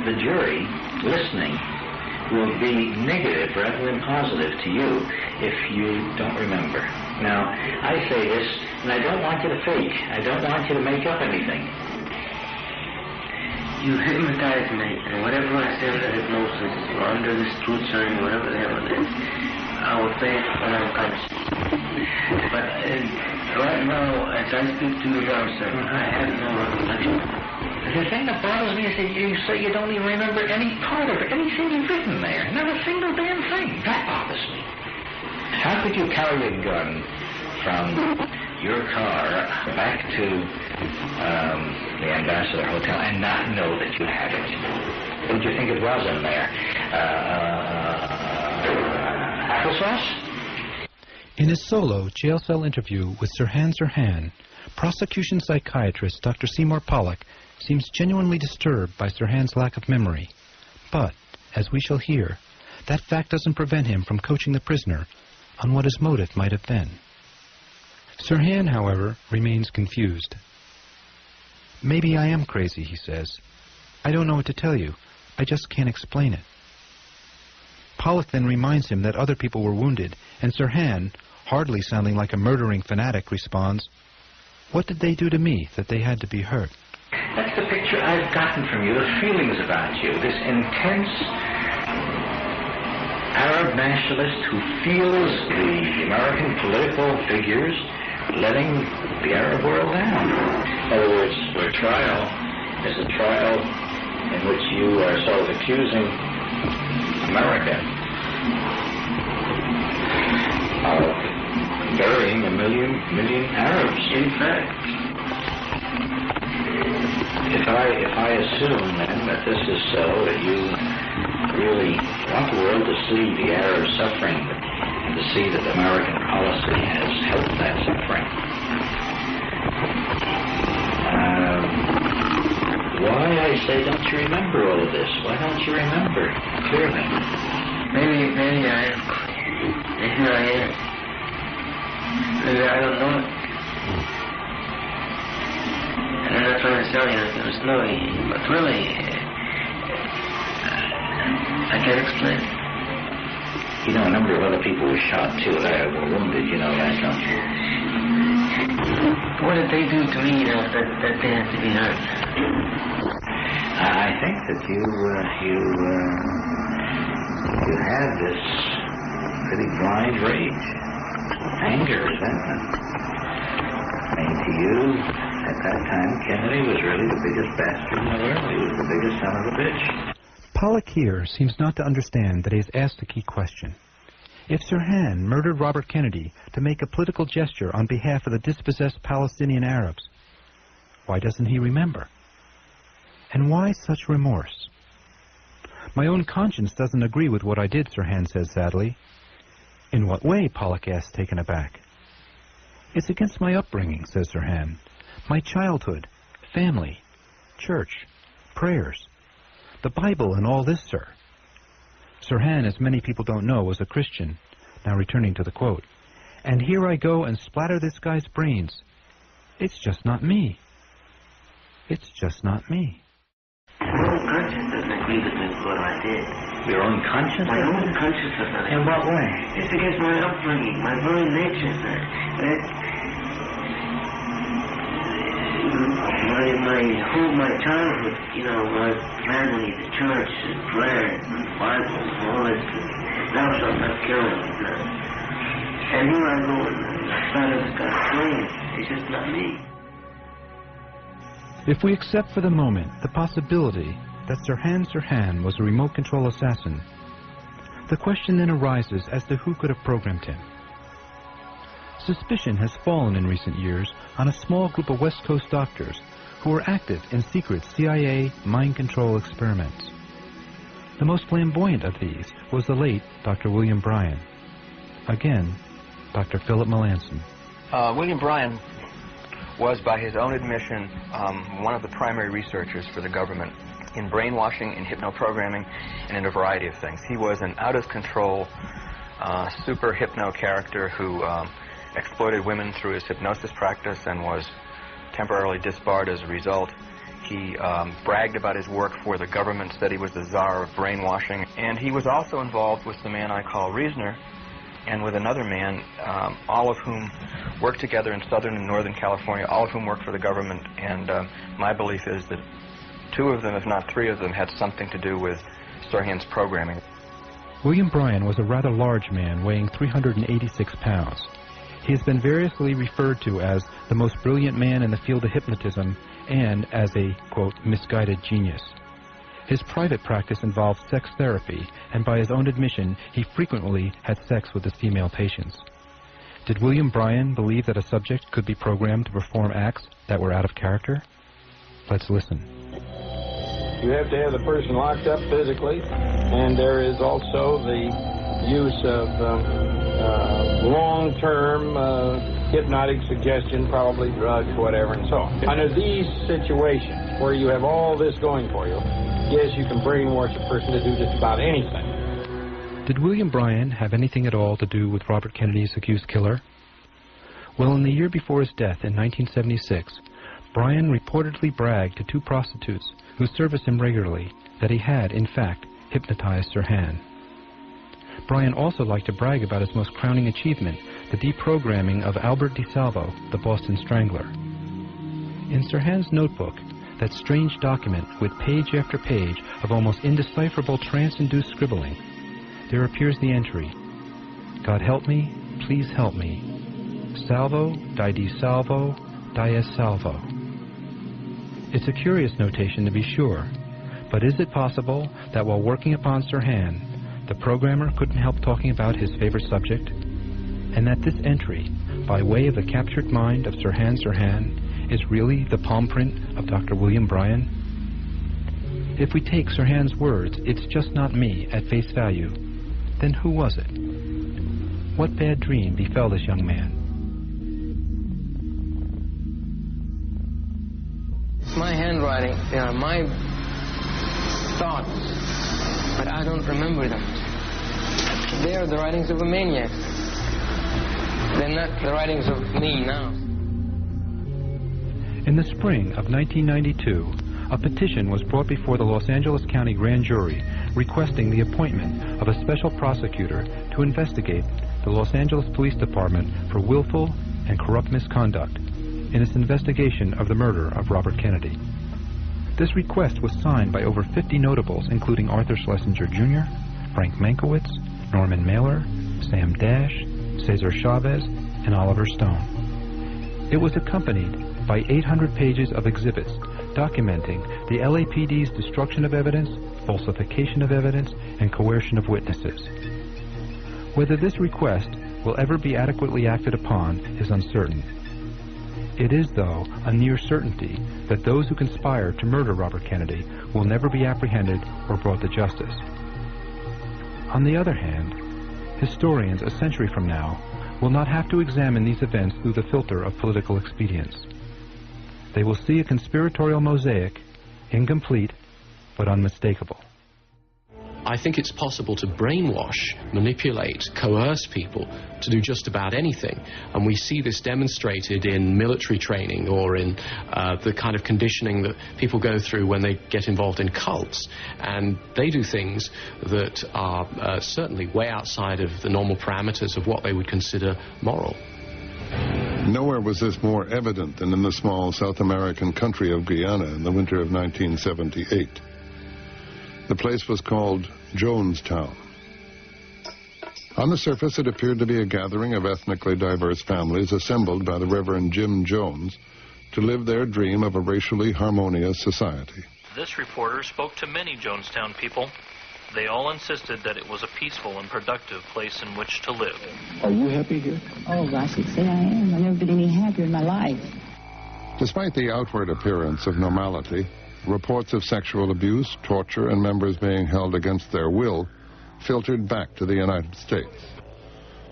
the jury, listening, will be negative rather than positive to you if you don't remember. Now, I say this, and I don't want you to fake. I don't want you to make up anything. You hypnotize me, and whatever I say under hypnosis, or under this truth serum, whatever the hell it is, I will say it when I'm conscious. But right now, as I speak to you now, sir, I have no recollection. The thing that bothers me is that you say you don't even remember any part of it, anything you've written there. Not a single damn thing. That bothers me. How could you carry a gun from your car back to the Ambassador Hotel and not know that you had it? What did you think it was in there? Applesauce? In his solo jail cell interview with Sirhan Sirhan, prosecution psychiatrist Dr. Seymour Pollack seems genuinely disturbed by Sirhan's lack of memory. But, as we shall hear, that fact doesn't prevent him from coaching the prisoner on what his motive might have been. Sirhan, however, remains confused. Maybe I am crazy, he says. I don't know what to tell you. I just can't explain it. Pollack then reminds him that other people were wounded, and Sirhan, hardly sounding like a murdering fanatic, responds, "What did they do to me that they had to be hurt?" That's the picture I've gotten from you, the feelings about you, this intense Arab nationalist who feels the American political figures letting the Arab world down. In other words, your trial is a trial in which you are sort of accusing America of burying a million Arabs. In fact, if I assume then that this is so, that you really want the world to see the Arab suffering and to see that American policy has helped that suffering, why, I say, don't you remember all of this? Why don't you remember clearly? maybe I am. Maybe I am. Maybe I don't know it. And I'm not trying to tell you that there was no, but really, I can't explain. You know, a number of other people were shot too, were wounded, you know that, don't you? What did they do to me, that they had to be hurt? I think that you had this pretty blind rage, anger, resentment. I mean, to you, at that time, Kennedy was really the biggest bastard in the world. He was the biggest son of a bitch. Pollack here seems not to understand that he has asked a key question. If Sirhan murdered Robert Kennedy to make a political gesture on behalf of the dispossessed Palestinian Arabs, why doesn't he remember? And why such remorse? My own conscience doesn't agree with what I did, Sirhan says sadly. In what way? Pollack asks, taken aback. It's against my upbringing, says Sirhan. My childhood, family, church, prayers, the Bible, and all this, sir. Sirhan, as many people don't know, was a Christian. Now returning to the quote. And here I go and splatter this guy's brains. It's just not me. It's just not me. My own conscience doesn't agree with me with what I did. Your own conscience? My own conscience doesn't. In what way? It's against my upbringing, my very nature, sir. My childhood, my family, the church, prayer, Bible, all this. Thou shalt not kill. And here I go and I started to start praying. It's just not me. If we accept for the moment the possibility that Sirhan Sirhan was a remote control assassin, the question then arises as to who could have programmed him. Suspicion has fallen in recent years on a small group of West Coast doctors who were active in secret CIA mind control experiments. The most flamboyant of these was the late Dr. William Bryan. Again, Dr. Philip Melanson. William Bryan was, by his own admission, one of the primary researchers for the government in brainwashing, in hypnoprogramming, and in a variety of things. He was an out-of-control, super hypno character who exploited women through his hypnosis practice and was temporarily disbarred as a result. He bragged about his work for the government, said he was the czar of brainwashing, and he was also involved with the man I call Reasoner and with another man, all of whom worked together in Southern and Northern California, all of whom worked for the government, and my belief is that 2 of them, if not 3 of them, had something to do with Sirhan's programming. William Bryan was a rather large man, weighing 386 pounds. He has been variously referred to as the most brilliant man in the field of hypnotism and as a, quote, misguided genius. His private practice involved sex therapy, and by his own admission, he frequently had sex with his female patients. Did William Bryan believe that a subject could be programmed to perform acts that were out of character? Let's listen. You have to have the person locked up physically, and there is also the use of long-term hypnotic suggestion, probably drugs, whatever, and so on. Under these situations where you have all this going for you, yes, you can brainwash a person to do just about anything. Did William Bryan have anything at all to do with Robert Kennedy's accused killer? Well, in the year before his death in 1976, Bryan reportedly bragged to 2 prostitutes who serviced him regularly that he had, in fact, hypnotized Sirhan. Bryan also liked to brag about his most crowning achievement, the deprogramming of Albert DeSalvo, the Boston Strangler. In Sirhan's notebook, that strange document with page after page of almost indecipherable trance-induced scribbling, there appears the entry, God help me, please help me. Salvo, di DeSalvo, die salvo. It's a curious notation to be sure, but is it possible that while working upon Sirhan, the programmer couldn't help talking about his favorite subject? And that this entry, by way of the captured mind of Sirhan Sirhan, is really the palm print of Dr. William Bryan? If we take Sirhan's words, it's just not me, at face value, then who was it? What bad dream befell this young man? My handwriting, they are my thoughts, but I don't remember them. They are the writings of a maniac. They're not the writings of me now. In the spring of 1992, a petition was brought before the Los Angeles County Grand Jury requesting the appointment of a special prosecutor to investigate the Los Angeles Police Department for willful and corrupt misconduct in its investigation of the murder of Robert Kennedy. This request was signed by over 50 notables, including Arthur Schlesinger Jr., Frank Mankiewicz, Norman Mailer, Sam Dash, Cesar Chavez, and Oliver Stone. It was accompanied by 800 pages of exhibits documenting the LAPD's destruction of evidence, falsification of evidence, and coercion of witnesses. Whether this request will ever be adequately acted upon is uncertain. It is, though, a near certainty that those who conspire to murder Robert Kennedy will never be apprehended or brought to justice. On the other hand, historians a century from now will not have to examine these events through the filter of political expedience. They will see a conspiratorial mosaic, incomplete but unmistakable. I think it's possible to brainwash, manipulate, coerce people to do just about anything. And we see this demonstrated in military training or in the kind of conditioning that people go through when they get involved in cults. And they do things that are certainly way outside of the normal parameters of what they would consider moral. Nowhere was this more evident than in the small South American country of Guyana in the winter of 1978. The place was called Jonestown. On the surface, it appeared to be a gathering of ethnically diverse families assembled by the Reverend Jim Jones to live their dream of a racially harmonious society. This reporter spoke to many Jonestown people. They all insisted that it was a peaceful and productive place in which to live. Are you happy here? Oh, I should say I am. I've never been any happier in my life. Despite the outward appearance of normality, reports of sexual abuse, torture, and members being held against their will filtered back to the United States.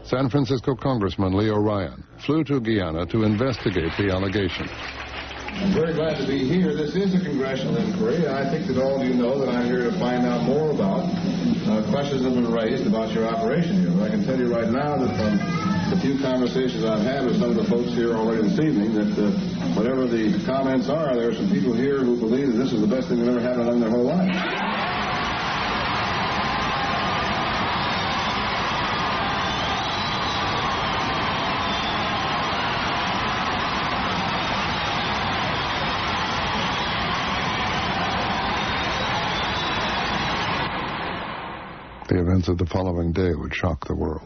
San Francisco Congressman Leo Ryan flew to Guyana to investigate the allegations. I'm very glad to be here. This is a congressional inquiry. I think that all of you know that I'm here to find out more about questions that have been raised about your operation here. But I can tell you right now that from the few conversations I've had with some of the folks here already this evening, that whatever the comments are, there are some people here who believe that this is the best thing that ever happened in their whole life. The events of the following day would shock the world.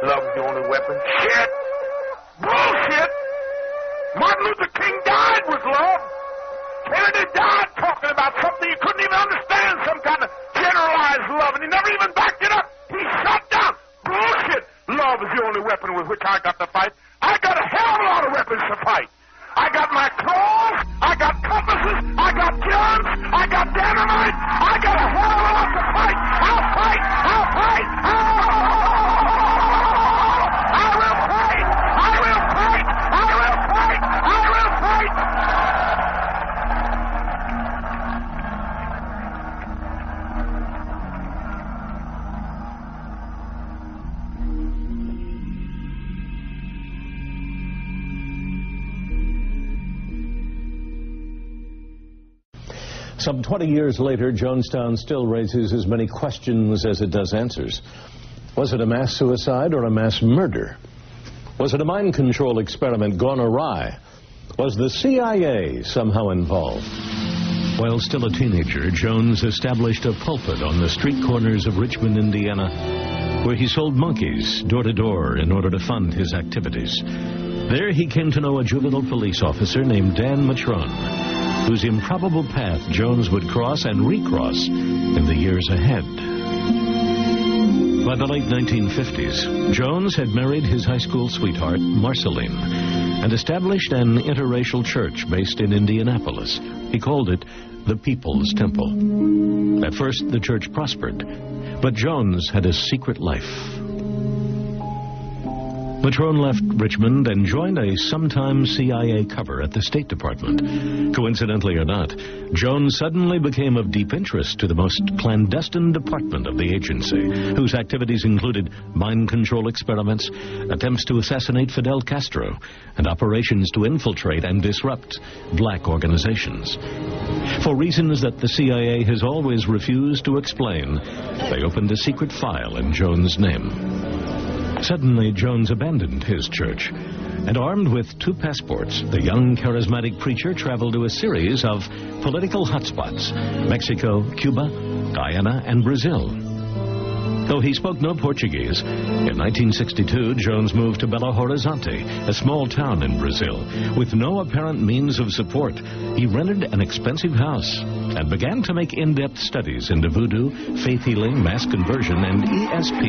Love's the only weapon. Shit! Bullshit! Martin Luther King died with love. Kennedy died talking about something you couldn't even understand, some kind of generalized love, and he never even backed it up. He shut down. Bullshit! Love is the only weapon with which I got to fight. I got a hell of a lot of weapons to fight. I got my claws, I got compasses, I got guns, I got dynamite, I got a hell of a lot to fight. I'll fight! I'll fight! Some 20 years later, Jonestown still raises as many questions as it does answers. Was it a mass suicide or a mass murder? Was it a mind control experiment gone awry? Was the CIA somehow involved? While still a teenager, Jones established a pulpit on the street corners of Richmond, Indiana, where he sold monkeys door to door in order to fund his activities. There he came to know a juvenile police officer named Dan Matron, whose improbable path Jones would cross and recross in the years ahead. By the late 1950s, Jones had married his high school sweetheart, Marceline, and established an interracial church based in Indianapolis. He called it the People's Temple. At first, the church prospered, but Jones had a secret life. Matron left Richmond and joined a sometime CIA cover at the State Department. Coincidentally or not, Jones suddenly became of deep interest to the most clandestine department of the agency, whose activities included mind control experiments, attempts to assassinate Fidel Castro, and operations to infiltrate and disrupt black organizations. For reasons that the CIA has always refused to explain, they opened a secret file in Jones' name. Suddenly, Jones abandoned his church, and armed with 2 passports, the young charismatic preacher traveled to a series of political hotspots: Mexico, Cuba, Guyana, and Brazil. Though he spoke no Portuguese, in 1962, Jones moved to Belo Horizonte, a small town in Brazil. With no apparent means of support, he rented an expensive house and began to make in-depth studies into voodoo, faith healing, mass conversion, and ESP,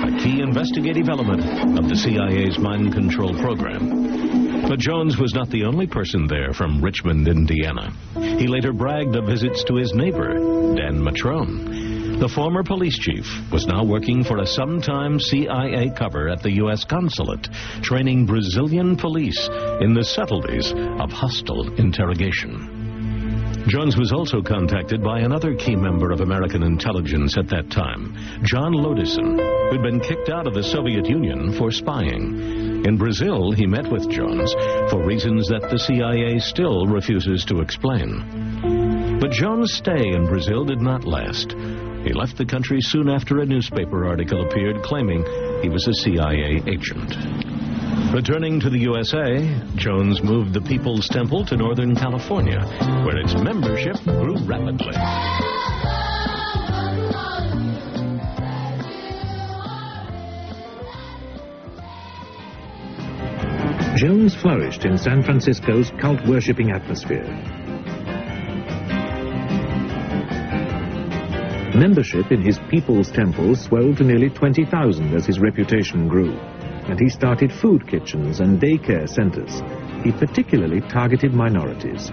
a key investigative element of the CIA's mind control program. But Jones was not the only person there from Richmond, Indiana. He later bragged of visits to his neighbor, Dan Matron. The former police chief was now working for a sometime CIA cover at the U.S. consulate, training Brazilian police in the subtleties of hostile interrogation. Jones was also contacted by another key member of American intelligence at that time, John Lodison, who'd been kicked out of the Soviet Union for spying. In Brazil, he met with Jones for reasons that the CIA still refuses to explain. But Jones' stay in Brazil did not last. He left the country soon after a newspaper article appeared claiming he was a CIA agent. Returning to the USA, Jones moved the People's Temple to Northern California, where its membership grew rapidly. Jones flourished in San Francisco's cult-worshipping atmosphere. Membership in his People's Temple swelled to nearly 20,000 as his reputation grew, and he started food kitchens and daycare centers. He particularly targeted minorities.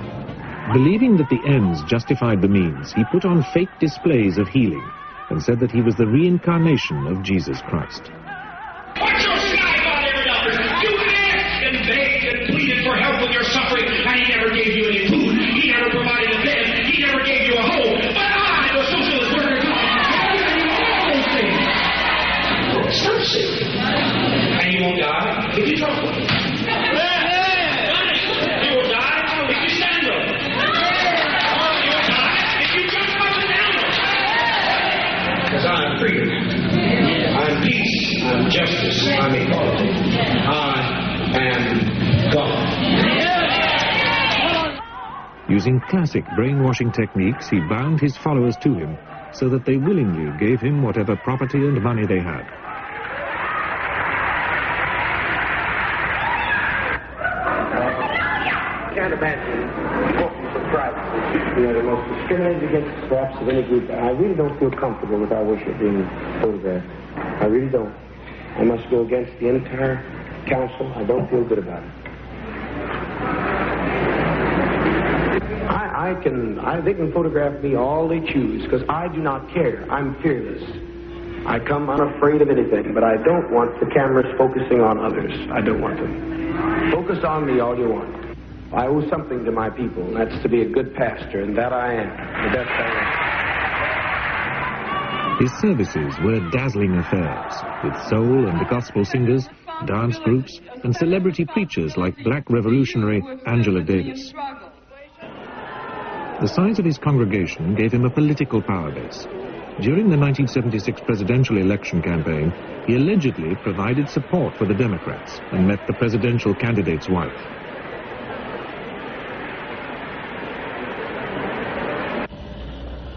Believing that the ends justified the means, he put on fake displays of healing and said that he was the reincarnation of Jesus Christ. What's your snide about every other? You asked and begged and pleaded for help with your suffering, and he never gave you any food. He never provided a bed. He never gave you a home. But I, the socialist worker, all those things. Stop sick. And you won't die if you talk with him. You will die if you stand up. You will die if you jump up and down. Because I justice, on equality. I am God. Using classic brainwashing techniques, he bound his followers to him so that they willingly gave him whatever property and money they had. I can't imagine talking for privacy. You know, the most discriminated against perhaps of any group. I really don't feel comfortable with our worship being photographed. I really don't. I must go against the entire council. I don't feel good about it. They can photograph me all they choose, because I do not care. I'm fearless. I come unafraid of anything, but I don't want the cameras focusing on others. I don't want them. Focus on me all you want. I owe something to my people, and that's to be a good pastor, and that I am. The best I am. His services were dazzling affairs, with soul and gospel singers, dance groups, and celebrity preachers like black revolutionary Angela Davis. The size of his congregation gave him a political power base. During the 1976 presidential election campaign, he allegedly provided support for the Democrats and met the presidential candidate's wife.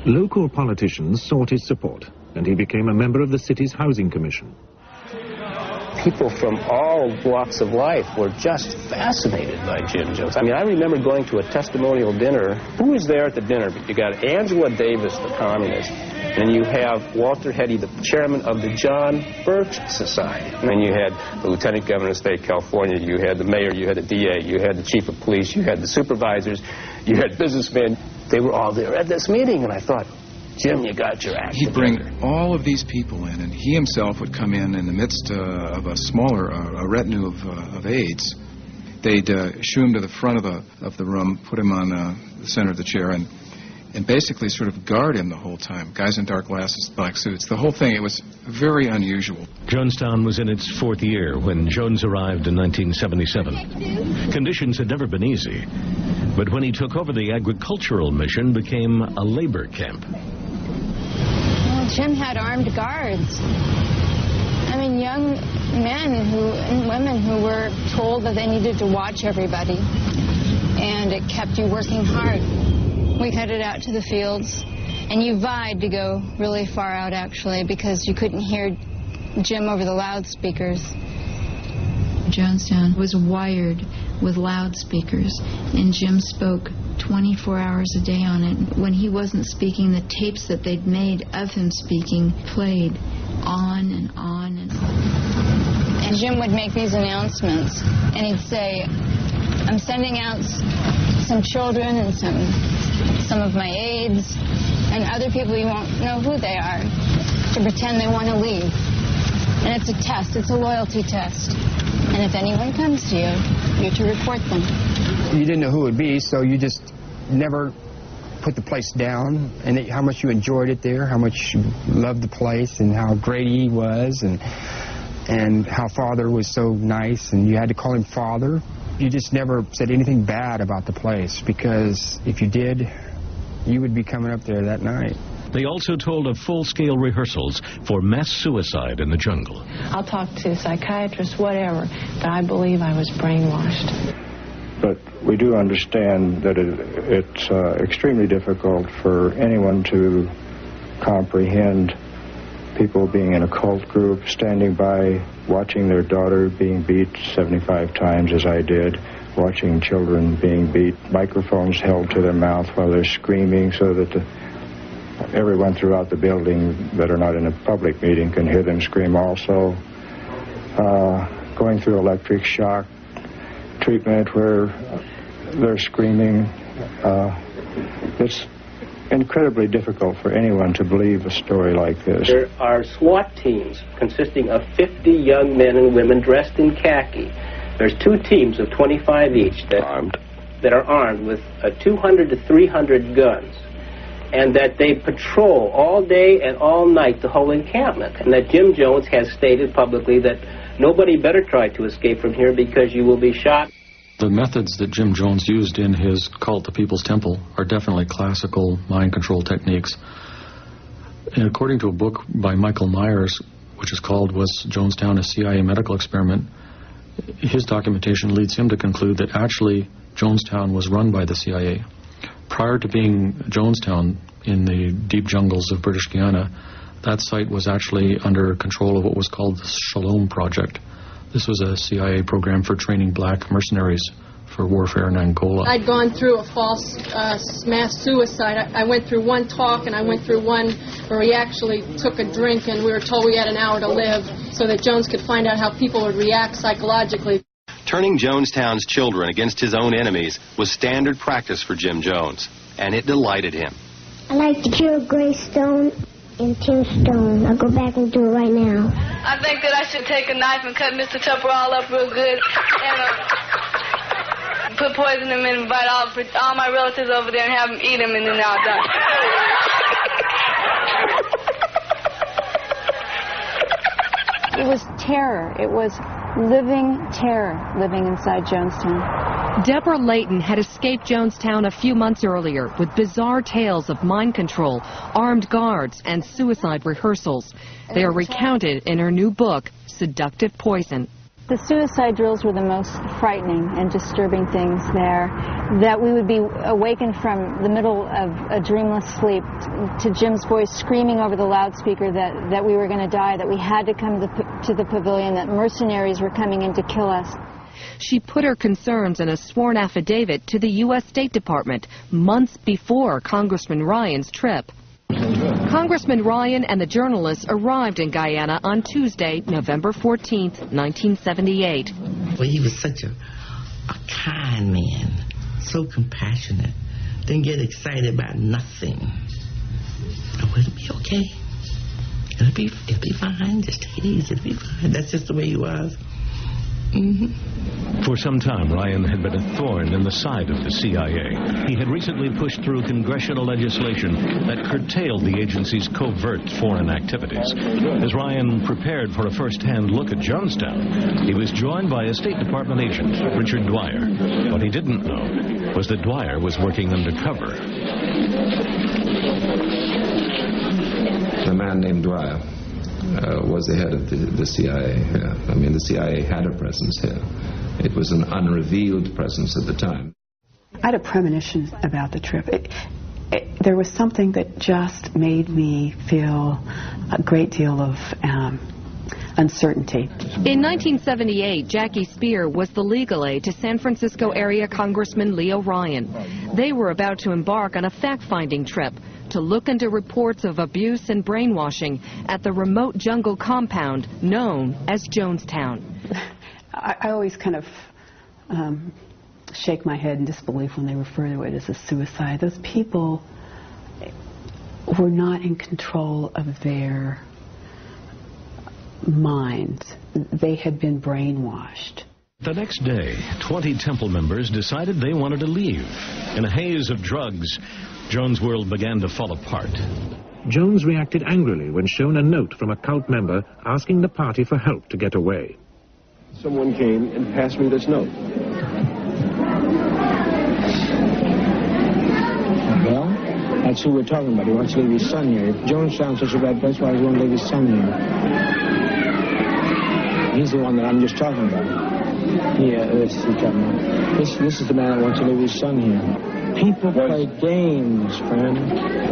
Local politicians sought his support, and he became a member of the city's housing commission. People from all walks of life were just fascinated by Jim Jones. I mean, I remember going to a testimonial dinner. Who was there at the dinner? You got Angela Davis, the communist, and you have Walter Heady, the chairman of the John Birch Society. And then you had the lieutenant governor of the state of California, you had the mayor, you had the DA, you had the chief of police, you had the supervisors, you had businessmen. They were all there at this meeting, and I thought, Jim, you got your act He'd bring all of these people in, and he himself would come in the midst of a smaller a retinue of aides. They'd shoo him to the front of the room, put him on the center of the chair, and basically sort of guard him the whole time. Guys in dark glasses, black suits. The whole thing, it was very unusual. Jonestown was in its fourth year when Jones arrived in 1977. Conditions had never been easy, but when he took over, the agricultural mission became a labor camp. Well, Jim had armed guards. I mean, young men and women who were told that they needed to watch everybody, and it kept you working hard. We headed out to the fields, and you vied to go really far out, actually, because you couldn't hear Jim over the loudspeakers. Jonestown was wired with loudspeakers, and Jim spoke 24 hours a day on it. When he wasn't speaking, the tapes that they'd made of him speaking played on and on and on. And Jim would make these announcements, and he'd say, I'm sending out some children and some of my aides and other people you won't know who they are to pretend they want to leave. And it's a test. It's a loyalty test. And if anyone comes to you, you're to report them. You didn't know who it would be, so you just never put the place down, and how much you enjoyed it there, how much you loved the place, and how great he was, and how Father was so nice, and you had to call him Father. You just never said anything bad about the place, because if you did, you would be coming up there that night. They also told of full-scale rehearsals for mass suicide in the jungle. I'll talk to psychiatrists, whatever, but I believe I was brainwashed. But we do understand that it's extremely difficult for anyone to comprehend people being in a cult group, standing by, watching their daughter being beat 75 times as I did, watching children being beat, microphones held to their mouth while they're screaming so that everyone throughout the building that are not in a public meeting can hear them scream also. Going through electric shock treatment where they're screaming. It's incredibly difficult for anyone to believe a story like this. There are SWAT teams consisting of 50 young men and women dressed in khaki. There's 2 teams of 25 each that are armed with 200 to 300 guns, and that they patrol all day and all night the whole encampment, and that Jim Jones has stated publicly that nobody better try to escape from here because you will be shot. The methods that Jim Jones used in his cult, the People's Temple, are definitely classical mind control techniques. And according to a book by Michael Myers, which is called Was Jonestown a CIA Medical Experiment? His documentation leads him to conclude that actually Jonestown was run by the CIA. Prior to being Jonestown in the deep jungles of British Guiana, that site was actually under control of what was called the Shalom Project. This was a CIA program for training black mercenaries for warfare in Angola. I'd gone through a false mass suicide. I went through one talk and I went through one where we actually took a drink and we were told we had an hour to live so that Jones could find out how people would react psychologically. Turning Jonestown's children against his own enemies was standard practice for Jim Jones, and it delighted him. I like to kill Greystone and Tombstone. I'll go back and do it right now. I think that I should take a knife and cut Mr. Tupper all up real good and put poison in him and invite all my relatives over there and have them eat him, and then I'll die. It was terror. It was living terror living inside Jonestown. Deborah Layton had escaped Jonestown a few months earlier with bizarre tales of mind control, armed guards, and suicide rehearsals. They are recounted in her new book, Seductive Poison. The suicide drills were the most frightening and disturbing things there, that we would be awakened from the middle of a dreamless sleep to Jim's voice screaming over the loudspeaker that we were going to die, that we had to come to the pavilion, that mercenaries were coming in to kill us. She put her concerns in a sworn affidavit to the U.S. State Department months before Congressman Ryan's trip. Congressman Ryan and the journalists arrived in Guyana on Tuesday, November 14th, 1978. Well, he was such a kind man, so compassionate, didn't get excited about nothing. Oh, it'll be okay. It'll be fine. Just take it easy. It'll be fine. That's just the way he was. For some time, Ryan had been a thorn in the side of the CIA. He had recently pushed through congressional legislation that curtailed the agency's covert foreign activities. As Ryan prepared for a first-hand look at Jonestown, he was joined by a State Department agent, Richard Dwyer. What he didn't know was that Dwyer was working undercover. A man named Dwyer was the head of the CIA here. I mean, the CIA had a presence here. It was an unrevealed presence at the time. I had a premonition about the trip. There was something that just made me feel a great deal of uncertainty. In 1978, Jackie Spear was the legal aid to San Francisco area Congressman Leo Ryan. They were about to embark on a fact-finding trip to look into reports of abuse and brainwashing at the remote jungle compound known as Jonestown. I always kind of shake my head in disbelief when they refer to it as a suicide. Those people were not in control of their minds. They had been brainwashed. The next day, 20 temple members decided they wanted to leave. In a haze of drugs, Jones' world began to fall apart. Jones reacted angrily when shown a note from a cult member asking the party for help to get away. Someone came and passed me this note. Well, that's who we're talking about. He wants to leave his son here. If Jonestown's such a bad place, why does he want to leave his son here? He's the one that I'm just talking about. Yeah, this is the man that wants to leave his son here. People play games, friend.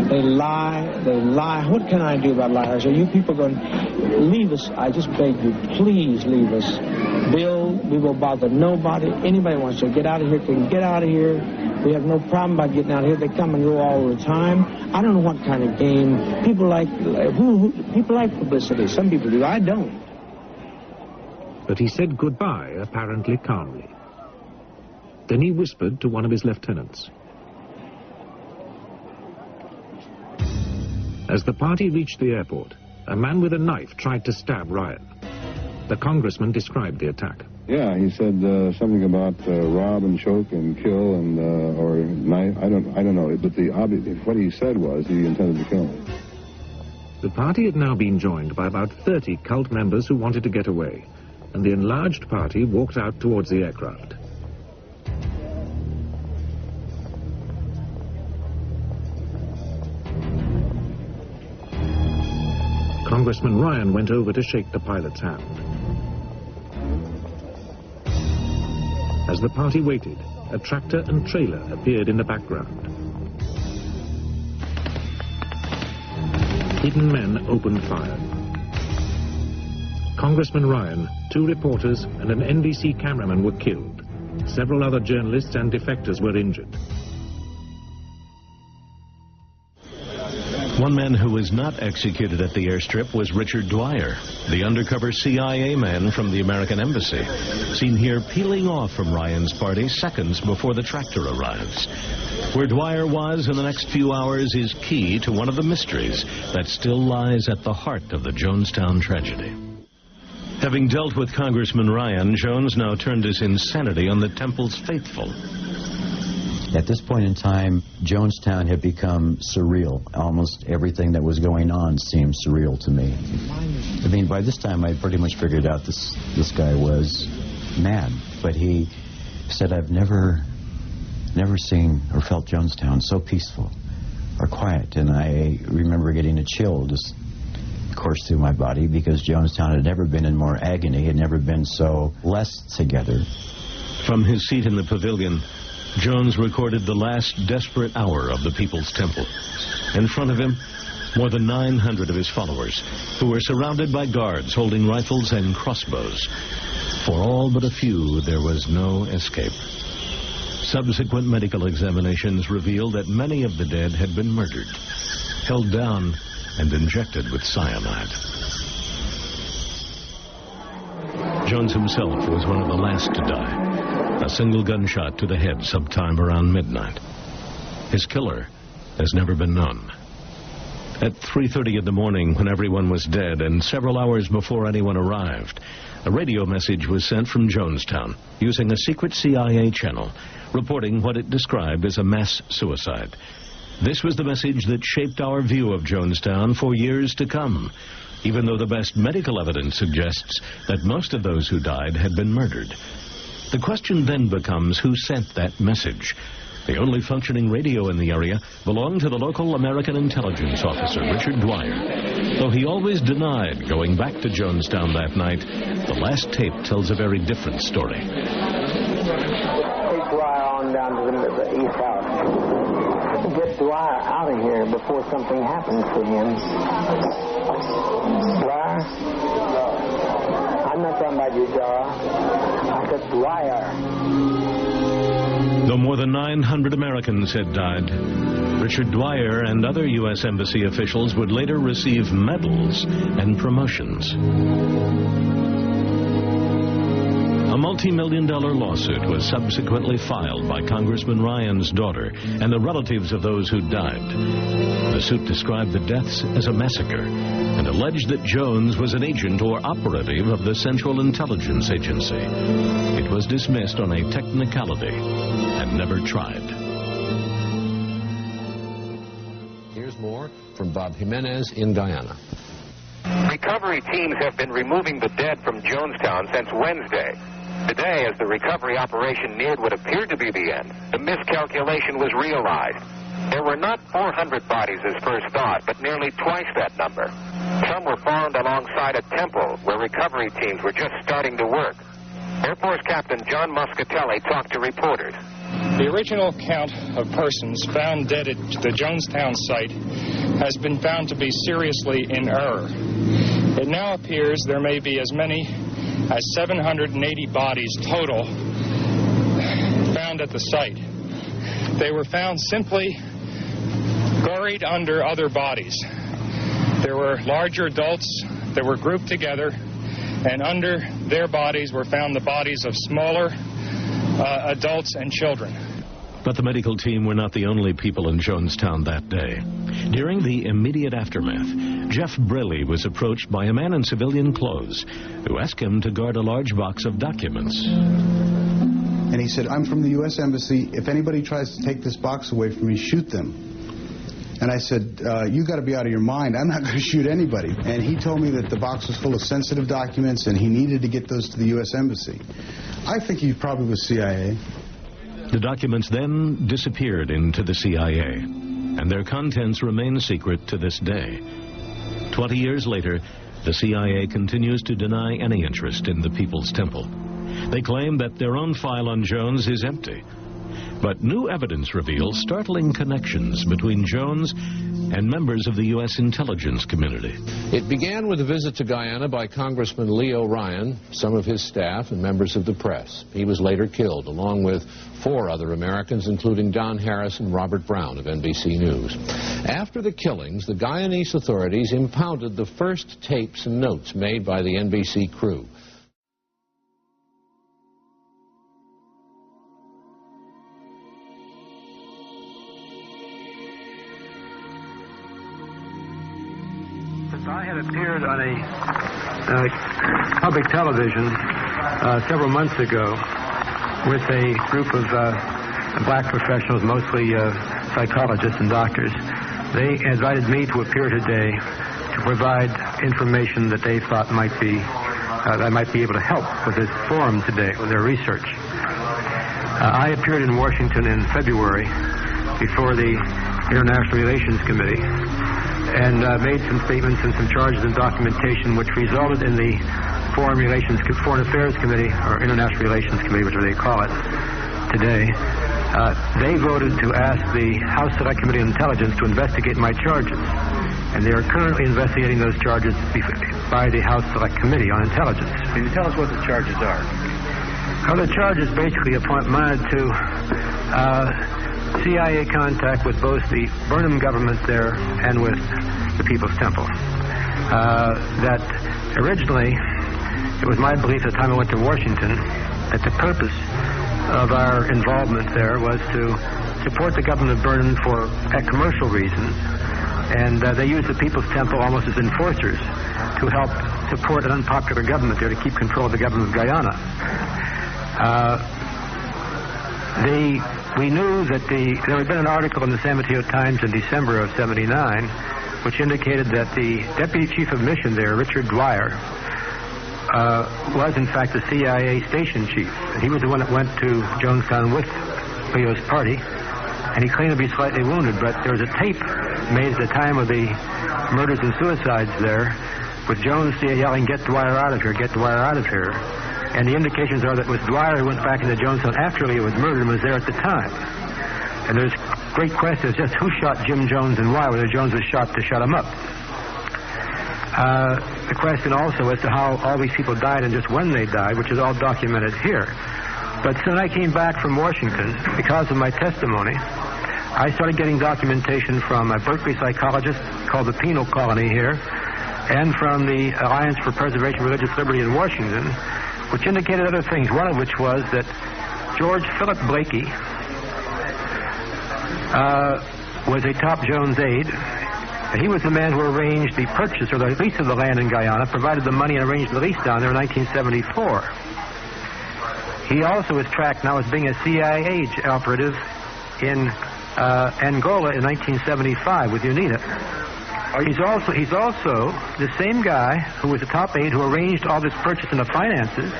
They lie. What can I do about liars? Are you people going to leave us? I just beg you, please leave us. Bill, we will bother nobody. Anybody wants to get out of here can get out of here. We have no problem about getting out of here. They come and go all the time. I don't know what kind of game. People like publicity. Some people do. I don't. But he said goodbye, apparently calmly. Then he whispered to one of his lieutenants. As the party reached the airport, a man with a knife tried to stab Ryan. The congressman described the attack. Yeah, he said something about rob and choke and kill and or knife. I don't know, but what he said was he intended to kill him. The party had now been joined by about 30 cult members who wanted to get away, and the enlarged party walked out towards the aircraft. Congressman Ryan went over to shake the pilot's hand. As the party waited, a tractor and trailer appeared in the background. Hidden men opened fire. Congressman Ryan, 2 reporters, and an NBC cameraman were killed. Several other journalists and defectors were injured. One man who was not executed at the airstrip was Richard Dwyer, the undercover CIA man from the American Embassy, seen here peeling off from Ryan's party seconds before the tractor arrives. Where Dwyer was in the next few hours is key to one of the mysteries that still lies at the heart of the Jonestown tragedy. Having dealt with Congressman Ryan, Jones now turned his insanity on the temple's faithful. At this point in time, Jonestown had become surreal. Almost everything that was going on seemed surreal to me. I mean, by this time, I pretty much figured out this guy was mad. But he said, I've never seen or felt Jonestown so peaceful or quiet. And I remember getting a chill just course through my body because Jonestown had never been in more agony, had never been so less together. From his seat in the pavilion, Jones recorded the last desperate hour of the People's Temple. In front of him, more than 900 of his followers, who were surrounded by guards holding rifles and crossbows. For all but a few, there was no escape. Subsequent medical examinations revealed that many of the dead had been murdered, held down, and injected with cyanide. Jones himself was one of the last to die. A single gunshot to the head sometime around midnight. His killer has never been known. At 3:30 in the morning, when everyone was dead and several hours before anyone arrived, a radio message was sent from Jonestown using a secret CIA channel reporting what it described as a mass suicide. This was the message that shaped our view of Jonestown for years to come, even though the best medical evidence suggests that most of those who died had been murdered. The question then becomes who sent that message. The only functioning radio in the area belonged to the local American intelligence officer, Richard Dwyer. Though he always denied going back to Jonestown that night, the last tape tells a very different story. Take Dwyer on down to the east house. Get Dwyer out of here before something happens to him. Dwyer? I'm not talking about you, Dwyer. I said Dwyer. Though more than 900 Americans had died, Richard Dwyer and other U.S. Embassy officials would later receive medals and promotions. A multi-million-dollar lawsuit was subsequently filed by Congressman Ryan's daughter and the relatives of those who died. The suit described the deaths as a massacre and alleged that Jones was an agent or operative of the Central Intelligence Agency. It was dismissed on a technicality and never tried. Here's more from Bob Jimenez in Guyana. Recovery teams have been removing the dead from Jonestown since Wednesday. Today, as the recovery operation neared what appeared to be the end, the miscalculation was realized. There were not 400 bodies as first thought, but nearly twice that number. Some were found alongside a temple where recovery teams were just starting to work. Air Force Captain John Muscatelli talked to reporters. The original count of persons found dead at the Jonestown site has been found to be seriously in error. It now appears there may be as many as 780 bodies total found at the site. They were found simply buried under other bodies. There were larger adults that were grouped together, and under their bodies were found the bodies of smaller adults and children. But the medical team were not the only people in Jonestown that day. During the immediate aftermath, Jeff Braley was approached by a man in civilian clothes who asked him to guard a large box of documents. And he said, I'm from the U.S. Embassy. If anybody tries to take this box away from me, shoot them. And I said, you got to be out of your mind. I'm not going to shoot anybody. And he told me that the box was full of sensitive documents and he needed to get those to the U.S. Embassy. I think he probably was CIA. The documents then disappeared into the CIA, and their contents remain secret to this day. 20 years later, the CIA continues to deny any interest in the People's Temple. They claim that their own file on Jones is empty. But new evidence reveals startling connections between Jones and members of the U.S. intelligence community. It began with a visit to Guyana by Congressman Leo Ryan, some of his staff, and members of the press. He was later killed, along with 4 other Americans, including Don Harris and Robert Brown of NBC News. After the killings, the Guyanese authorities impounded the first tapes and notes made by the NBC crew. I had appeared on a public television several months ago with a group of black professionals, mostly psychologists and doctors. They invited me to appear today to provide information that they thought might be I might be able to help with this forum today, with their research. I appeared in Washington in February before the International Relations Committee and made some statements and some charges and documentation which resulted in the Foreign Affairs Committee, or International Relations Committee, which they call it today. They voted to ask the House Select Committee on Intelligence to investigate my charges. And they are currently investigating those charges by the House Select Committee on Intelligence. Can you tell us what the charges are? Well, the charges basically amounted to CIA contact with both the Burnham government there and with the People's Temple. That originally, it was my belief at the time I went to Washington that the purpose of our involvement there was to support the government of Burnham for commercial reasons, and they used the People's Temple almost as enforcers to help support an unpopular government there to keep control of the government of Guyana. We knew that there had been an article in the San Mateo Times in December of '79 which indicated that the Deputy Chief of Mission there, Richard Dwyer, was in fact the CIA station chief. He was the one that went to Jonestown with Leo's party, and he claimed to be slightly wounded, but there was a tape made at the time of the murders and suicides there with Jones yelling, "Get Dwyer out of here, get Dwyer out of here." And the indications are that it was Dwyer who went back into Jonestown after Leo was murdered and was there at the time. And there's great questions just who shot Jim Jones and why, whether Jones was shot to shut him up. The question also as to how all these people died and just when they died, which is all documented here. But when I came back from Washington, because of my testimony, I started getting documentation from a Berkeley psychologist called the Penal Colony here, and from the Alliance for Preservation of Religious Liberty in Washington, which indicated other things, one of which was that George Philip Blakey was a top Jones aide. He was the man who arranged the purchase or the lease of the land in Guyana, provided the money and arranged the lease down there in 1974. He also is tracked now as being a CIA operative in Angola in 1975 with UNITA. He's also the same guy who was the top aide who arranged all this purchase and the finances,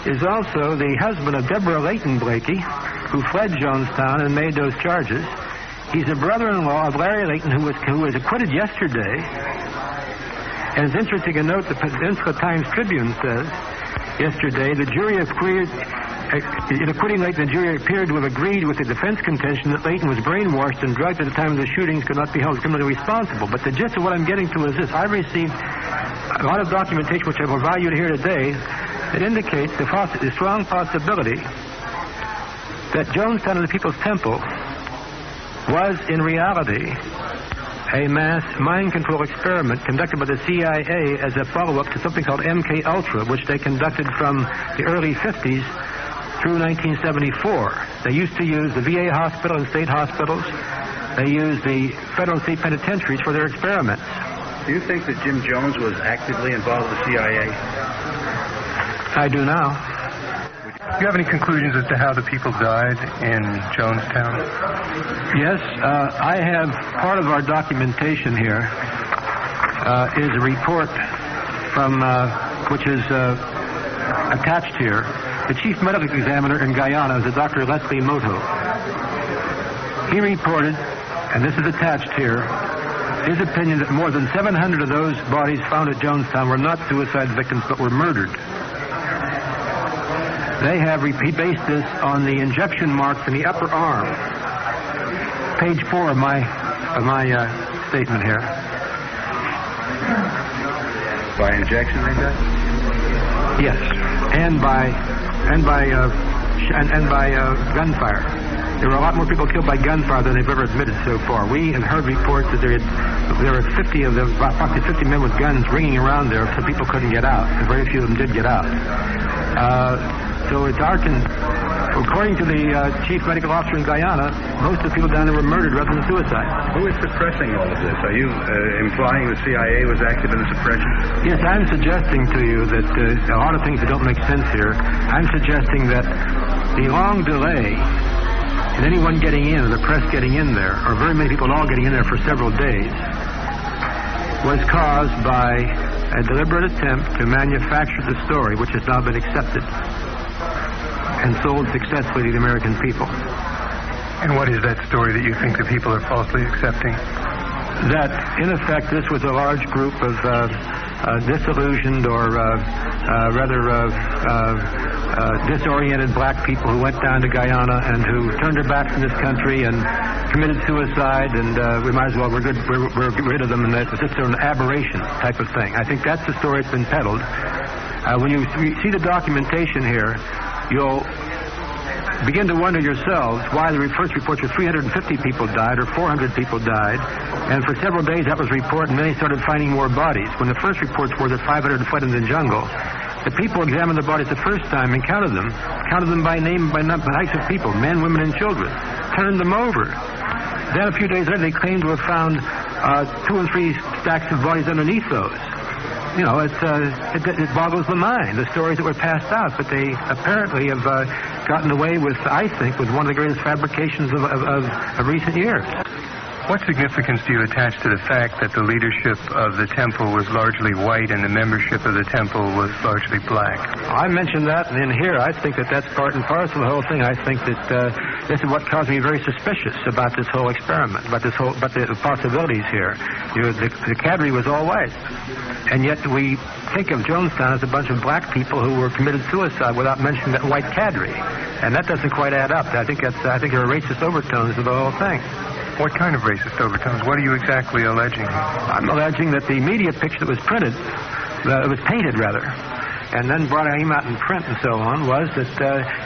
is also the husband of Deborah Layton Blakey, who fled Jonestown and made those charges. He's the brother-in-law of Larry Layton, who was acquitted yesterday. And it's interesting to note the Peninsula Times Tribune says yesterday the jury agreed, in acquitting Layton, the jury appeared to have agreed with the defense contention that Layton was brainwashed and drugged at the time of the shootings, could not be held criminally responsible. But the gist of what I'm getting to is this. I received a lot of documentation, which I will value here today, that indicates the strong possibility that Jonestown and the People's Temple was in reality a mass mind control experiment conducted by the CIA as a follow-up to something called MK Ultra, which they conducted from the early 50s through 1974. They used to use the VA hospital and state hospitals. They used the federal and state penitentiaries for their experiments. Do you think that Jim Jones was actively involved with the CIA? I do now. Do you have any conclusions as to how the people died in Jonestown? Yes, I have part of our documentation here is a report from which is attached here. The chief medical examiner in Guyana is a Dr. Leslie Moto. He reported, and this is attached here, his opinion that more than 700 of those bodies found at Jonestown were not suicide victims but were murdered. He based this on the injection marks in the upper arm. Page 4 of my statement here. By injection, they died? Yes, and by gunfire. There were a lot more people killed by gunfire than they've ever admitted so far. We have heard reports that there were 50 of them, approximately 50 men with guns ringing around there, so people couldn't get out. And very few of them did get out. So it's according to the chief medical officer in Guyana, most of the people down there were murdered rather than suicide. Who is suppressing all of this? Are you implying the CIA was active in the suppression? Yes, I'm suggesting to you that a lot of things that don't make sense here. I'm suggesting that the long delay in anyone getting in, or the press getting in there, or very many people all getting in there for several days, was caused by a deliberate attempt to manufacture the story, which has now been accepted and sold successfully to the American people. And what is that story that you think the people are falsely accepting? That, in effect, this was a large group of disillusioned or disoriented black people who went down to Guyana and who turned their backs on this country and committed suicide, and we might as well we're get rid of them, and that it's just an aberration type of thing. I think that's the story that's been peddled. When you see the documentation here, you'll begin to wonder yourselves why the first reports were 350 people died or 400 people died, and for several days that was reported, and then they started finding more bodies. When the first reports were that 500 fled in the jungle, the people examined the bodies the first time and counted them by name, by types of people, men, women, and children, turned them over. Then a few days later they claimed to have found 2 and 3 stacks of bodies underneath those. You know, it boggles the mind, the stories that were passed out, but they apparently have gotten away with, I think, with one of the greatest fabrications of recent years. What significance do you attach to the fact that the leadership of the temple was largely white and the membership of the temple was largely black? I mentioned that, and in here I think that that's part and parcel of the whole thing. I think that this is what caused me very suspicious about this whole experiment, about the possibilities here. The cadre was all white, and yet we think of Jonestown as a bunch of black people who were committed suicide without mentioning that white cadre, and that doesn't quite add up. I think there are racist overtones to the whole thing. What kind of racist overtones? What are you exactly alleging? I'm alleging that the media picture that was printed, it was painted rather, and then came out in print and so on, was that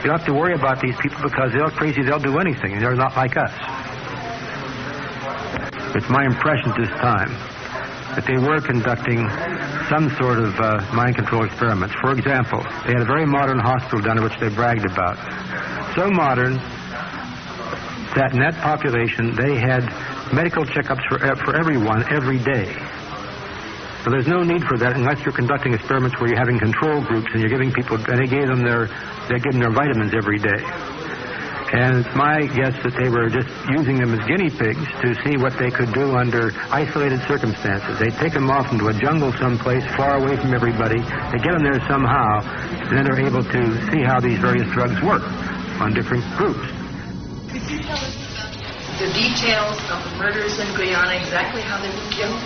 you don't have to worry about these people because they're crazy, they'll do anything, and they're not like us. It's my impression at this time that they were conducting some sort of mind control experiments. For example, they had a very modern hospital down there which they bragged about. So modern that in that population they had medical checkups for everyone every day. So there's no need for that unless you're conducting experiments where you're having control groups and you're giving people, and they're giving their vitamins every day. And it's my guess that they were just using them as guinea pigs to see what they could do under isolated circumstances. They'd take them off into a jungle someplace far away from everybody. They get them there somehow, and then they're able to see how these various drugs work on different groups. Could you tell us the details of the murders in Guyana, exactly how they were killed,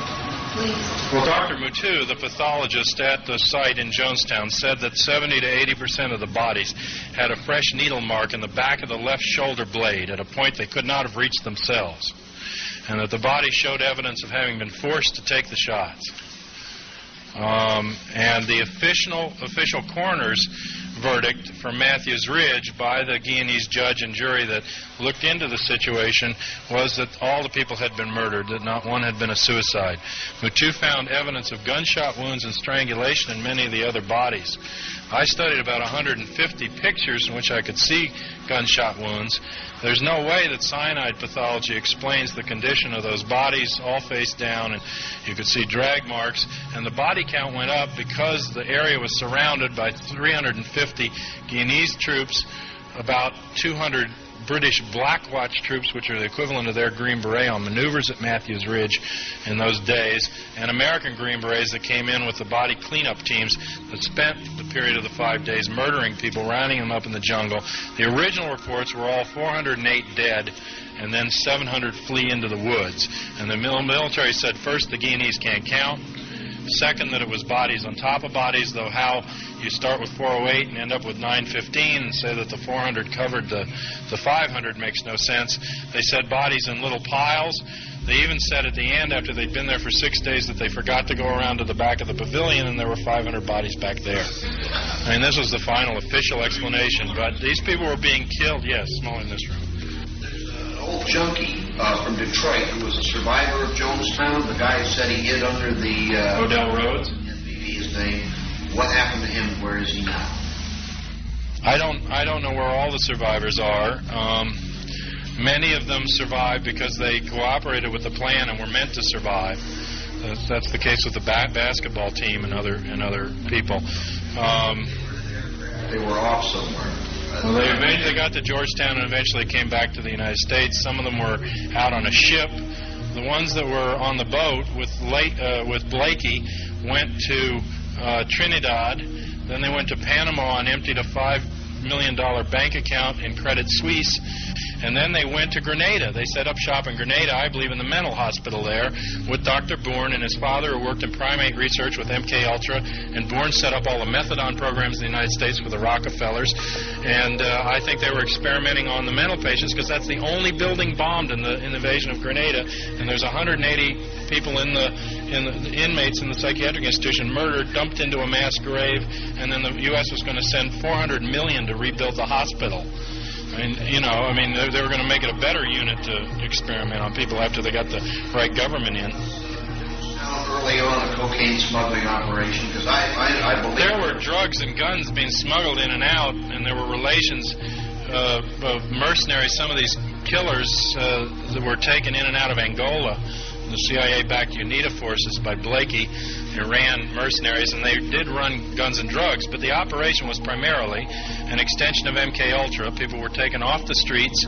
please? Well, Dr. Mutu, the pathologist at the site in Jonestown, said that 70 to 80% of the bodies had a fresh needle mark in the back of the left shoulder blade at a point they could not have reached themselves, and that the body showed evidence of having been forced to take the shots. And the official coroner's verdict from Matthews Ridge by the Guyanese judge and jury that looked into the situation was that all the people had been murdered, that not one had been a suicide. Mutu found evidence of gunshot wounds and strangulation in many of the other bodies. I studied about 150 pictures in which I could see gunshot wounds. There's no way that cyanide pathology explains the condition of those bodies all face down, and you could see drag marks, and the body count went up because the area was surrounded by 350 Guyanese troops, about 200 British Black Watch troops, which are the equivalent of their Green Beret, on maneuvers at Matthews Ridge in those days, and American Green Berets that came in with the body cleanup teams that spent the period of the 5 days murdering people, rounding them up in the jungle. The original reports were all 408 dead, and then 700 flee into the woods. And the military said, first, the Guianese can't count. Second, that it was bodies on top of bodies, though how you start with 408 and end up with 915 and say that the 400 covered the 500 makes no sense. They said bodies in little piles. They even said at the end, after they'd been there for 6 days, that they forgot to go around to the back of the pavilion and there were 500 bodies back there. I mean, this was the final official explanation, but these people were being killed. Yes, small in this room. Old junkie from Detroit who was a survivor of Jonestown. The guy said he hid under the... Odell Rhodes? His name. What happened to him? Where is he now? I don't know where all the survivors are. Many of them survived because they cooperated with the plan and were meant to survive. That's the case with the basketball team and other people. They were off somewhere. Well, they eventually got to Georgetown and eventually came back to the United States. Some of them were out on a ship. The ones that were on the boat with Blakey went to Trinidad. Then they went to Panama and emptied a $5 million bank account in Credit Suisse. And then they went to Grenada. They set up shop in Grenada, I believe in the mental hospital there, with Dr. Bourne and his father, who worked in primate research with MKUltra. And Bourne set up all the methadone programs in the United States with the Rockefellers. And I think they were experimenting on the mental patients because that's the only building bombed in the invasion of Grenada. And there's 180 people in the inmates in the psychiatric institution murdered, dumped into a mass grave, and then the U.S. was going to send $400 million to rebuild the hospital. I mean, they were going to make it a better unit to experiment on people after they got the right government in. Early on, a cocaine smuggling operation, because I believe... There were drugs and guns being smuggled in and out, and there were relations of mercenaries. Some of these killers that were taken in and out of Angola. The CIA-backed UNITA forces by Blakey. They ran mercenaries, and they did run guns and drugs, but the operation was primarily an extension of MKUltra. People were taken off the streets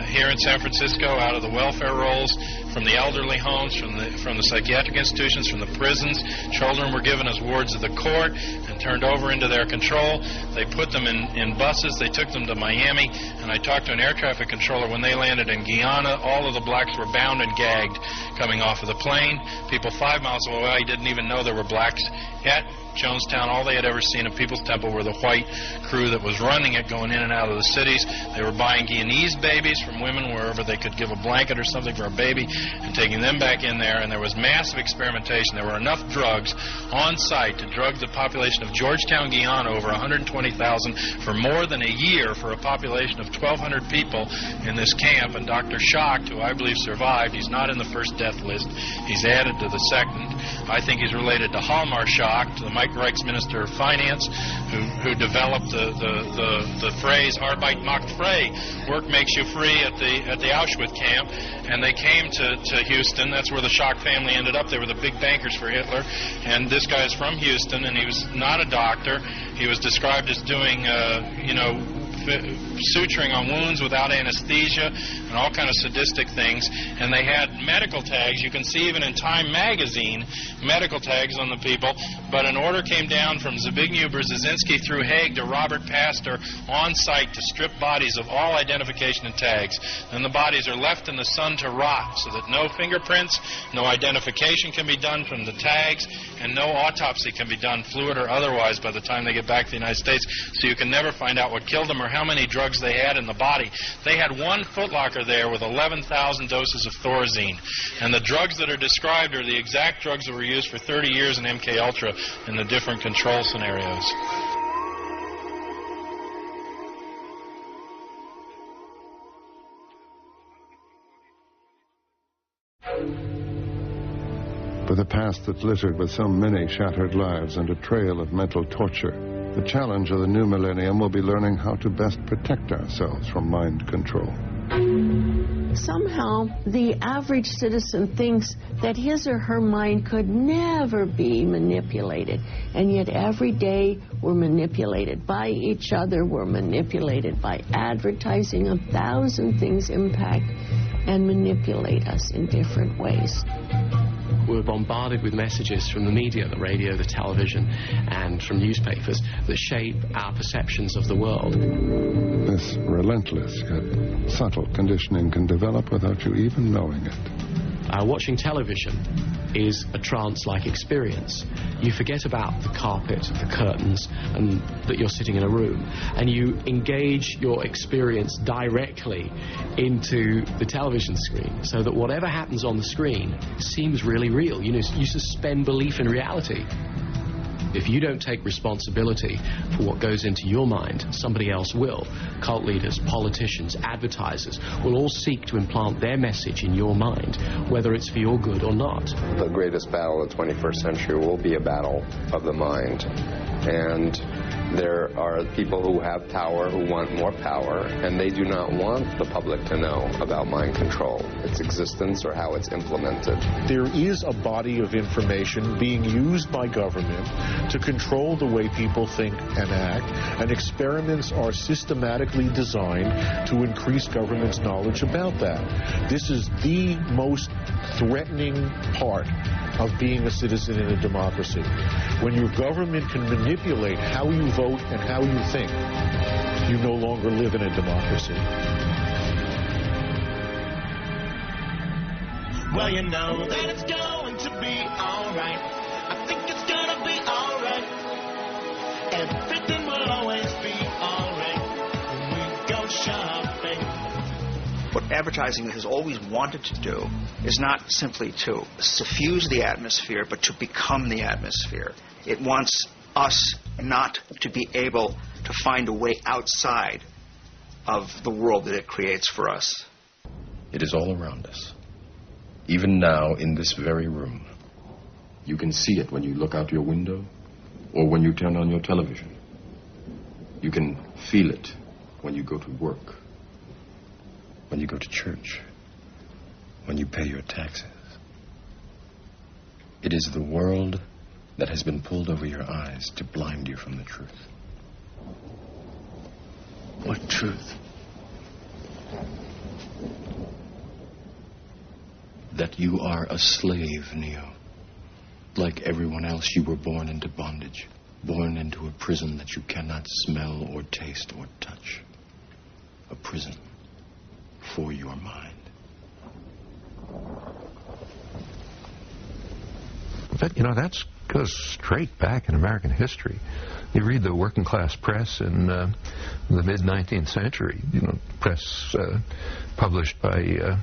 here in San Francisco, out of the welfare rolls, from the elderly homes, from the psychiatric institutions, from the prisons. Children were given as wards of the court and turned over into their control. They put them in buses. They took them to Miami, and I talked to an air traffic controller when they landed in Guyana. All of the blacks were bound and gagged coming off of the plane. People 5 miles away didn't even know there were blacks at Jonestown. All they had ever seen of People's Temple were the white crew that was running it, going in and out of the cities. They were buying Guianese babies from women wherever they could give a blanket or something for a baby and taking them back in there, and there was massive experimentation. There were enough drugs on site to drug the population of Georgetown, Guyana, over 120,000 for more than a year for a population of 1,200 people in this camp. And Dr. Schacht, who I believe survived, he's not in the first death list. He's added to the second. I think he's related to Hjalmar Schacht, the Mike Reich's Minister of Finance, who developed the phrase "Arbeit macht frei," work makes you free at the Auschwitz camp. And they came to Houston. That's where the Schacht family ended up. They were the big bankers for Hitler. And this guy is from Houston, and he was not a doctor. He was described as doing, suturing on wounds without anesthesia and all kind of sadistic things. And they had medical tags. You can see even in Time magazine medical tags on the people. But an order came down from Zbigniew Brzezinski through Haig to Robert Pastor on site to strip bodies of all identification and tags. Then the bodies are left in the sun to rot so that no fingerprints, no identification can be done from the tags, and no autopsy can be done, fluid or otherwise, by the time they get back to the United States. So you can never find out what killed them or how many drugs they had in the body. They had one footlocker there with 11,000 doses of Thorazine. And the drugs that are described are the exact drugs that were used for 30 years in MKUltra in the different control scenarios. With a past that's littered with so many shattered lives and a trail of mental torture, the challenge of the new millennium will be learning how to best protect ourselves from mind control. Somehow, the average citizen thinks that his or her mind could never be manipulated. And yet every day we're manipulated by each other. We're manipulated by advertising. 1,000 things impact and manipulate us in different ways. We're bombarded with messages from the media, the radio, the television, and from newspapers that shape our perceptions of the world. This relentless yet subtle conditioning can develop without you even knowing it. Watching television is a trance-like experience. You forget about the carpet, the curtains, and that you're sitting in a room, and you engage your experience directly into the television screen, so that whatever happens on the screen seems really real. You suspend belief in reality. If you don't take responsibility for what goes into your mind, somebody else will. Cult leaders, politicians, advertisers will all seek to implant their message in your mind, whether it's for your good or not. The greatest battle of the 21st century will be a battle of the mind. And there are people who have power who want more power, and they do not want the public to know about mind control, its existence, or how it's implemented. There is a body of information being used by government to control the way people think and act, and experiments are systematically designed to increase government's knowledge about that. This is the most threatening part of being a citizen in a democracy. When your government can manipulate how you vote and how you think, you no longer live in a democracy. Well, you know that it's going to be alright. I think it's gonna be alright. Everything will always be alright when we go shopping. What advertising has always wanted to do is not simply to suffuse the atmosphere, but to become the atmosphere. It wants us not to be able to find a way outside of the world that it creates for us. It is all around us. Even now, in this very room. You can see it when you look out your window or when you turn on your television. You can feel it when you go to work, when you go to church, when you pay your taxes. It is the world that has been pulled over your eyes to blind you from the truth. What truth? That you are a slave, Neo. Like everyone else, you were born into bondage, born into a prison that you cannot smell or taste or touch. A prison for your mind. But, that goes straight back in American history. You read the working class press in the mid-19th century, press published by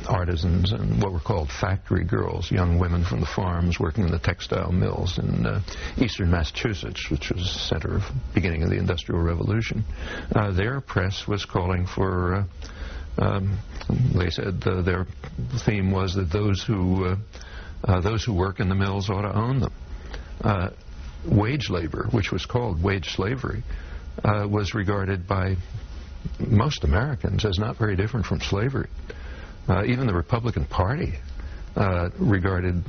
artisans and what were called factory girls, young women from the farms working in the textile mills in eastern Massachusetts, which was the center of beginning of the Industrial Revolution. Their press was calling for, they said their theme was that those who work in the mills ought to own them. Wage labor, which was called wage slavery, was regarded by most Americans as not very different from slavery. Even the Republican Party regarded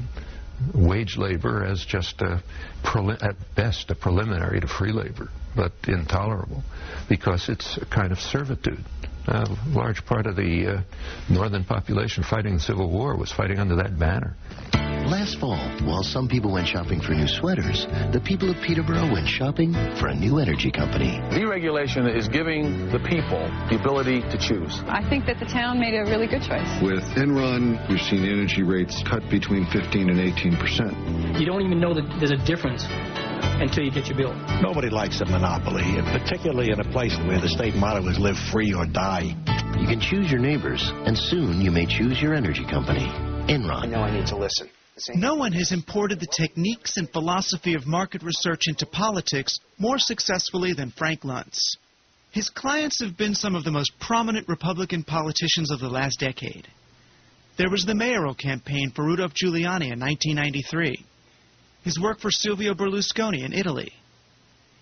wage labor as just at best a preliminary to free labor, but intolerable because it's a kind of servitude. A large part of the northern population fighting the Civil War was fighting under that banner. Last fall, while some people went shopping for new sweaters, the people of Peterborough went shopping for a new energy company. Deregulation is giving the people the ability to choose. I think that the town made a really good choice. With Enron, we've seen energy rates cut between 15 and 18%. You don't even know that there's a difference until you get your bill. Nobody likes a monopoly, and particularly in a place where the state motto is live free or die. You can choose your neighbors, and soon you may choose your energy company. Enron. I know I need to listen. No one has imported the techniques and philosophy of market research into politics more successfully than Frank Luntz. His clients have been some of the most prominent Republican politicians of the last decade. There was the mayoral campaign for Rudolph Giuliani in 1993, his work for Silvio Berlusconi in Italy,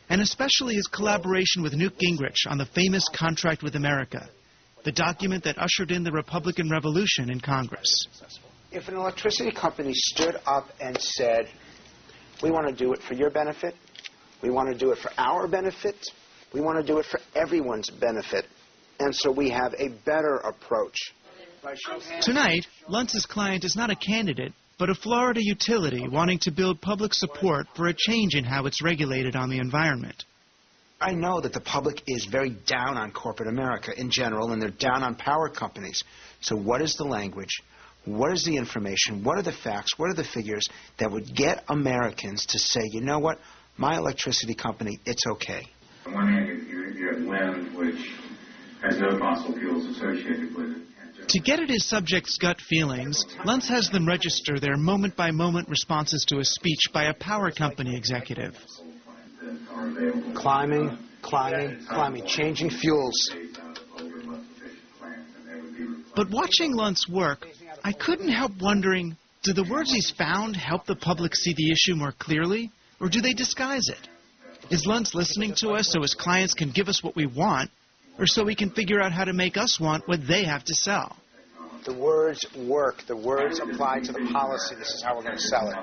and especially his collaboration with Newt Gingrich on the famous Contract with America. the document that ushered in the Republican Revolution in Congress. If an electricity company stood up and said, we want to do it for your benefit, we want to do it for our benefit, we want to do it for everyone's benefit, and so we have a better approach. Tonight, Luntz's client is not a candidate, but a Florida utility wanting to build public support for a change in how it's regulated on the environment. I know that the public is very down on corporate America in general, and they're down on power companies. So what is the language? What is the information? What are the facts? What are the figures that would get Americans to say, you know what, my electricity company, it's okay? On one hand, you have wind, which has no fossil fuels associated with it. To get at his subjects' gut feelings, Luntz has them register their moment-by-moment responses to a speech by a power company executive. Climbing, changing fuels. But watching Luntz work, I couldn't help wondering, do the words he's found help the public see the issue more clearly, or do they disguise it? Is Luntz listening to us so his clients can give us what we want, or so we can figure out how to make us want what they have to sell? The words work. The words apply to the policy. This is how we're going to sell it.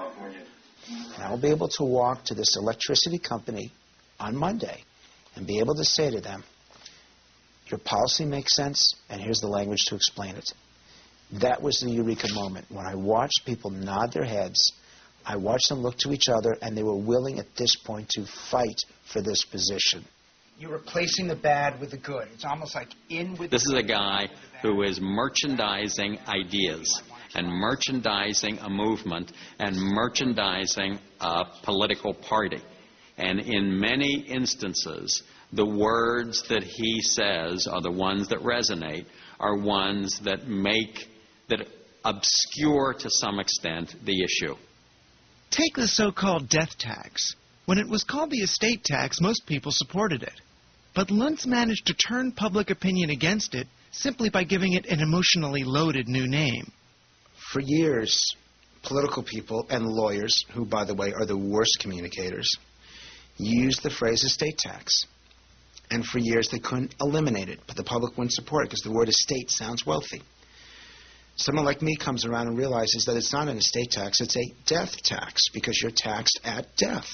And I'll be able to walk to this electricity company on Monday and be able to say to them, your policy makes sense, and here's the language to explain it. That was the eureka moment. When I watched people nod their heads, I watched them look to each other, and they were willing at this point to fight for this position. You're replacing the bad with the good. It's almost like in with This is a guy who is merchandising ideas and merchandising a movement and merchandising a political party. And in many instances, the words that he says are the ones that resonate, are ones that obscure to some extent the issue. Take the so-called death tax. When it was called the estate tax, most people supported it. But Luntz managed to turn public opinion against it simply by giving it an emotionally loaded new name. For years, political people and lawyers, who, by the way, are the worst communicators, used the phrase estate tax. And for years, they couldn't eliminate it, but the public wouldn't support it because the word estate sounds wealthy. Someone like me comes around and realizes that it's not an estate tax, it's a death tax because you're taxed at death.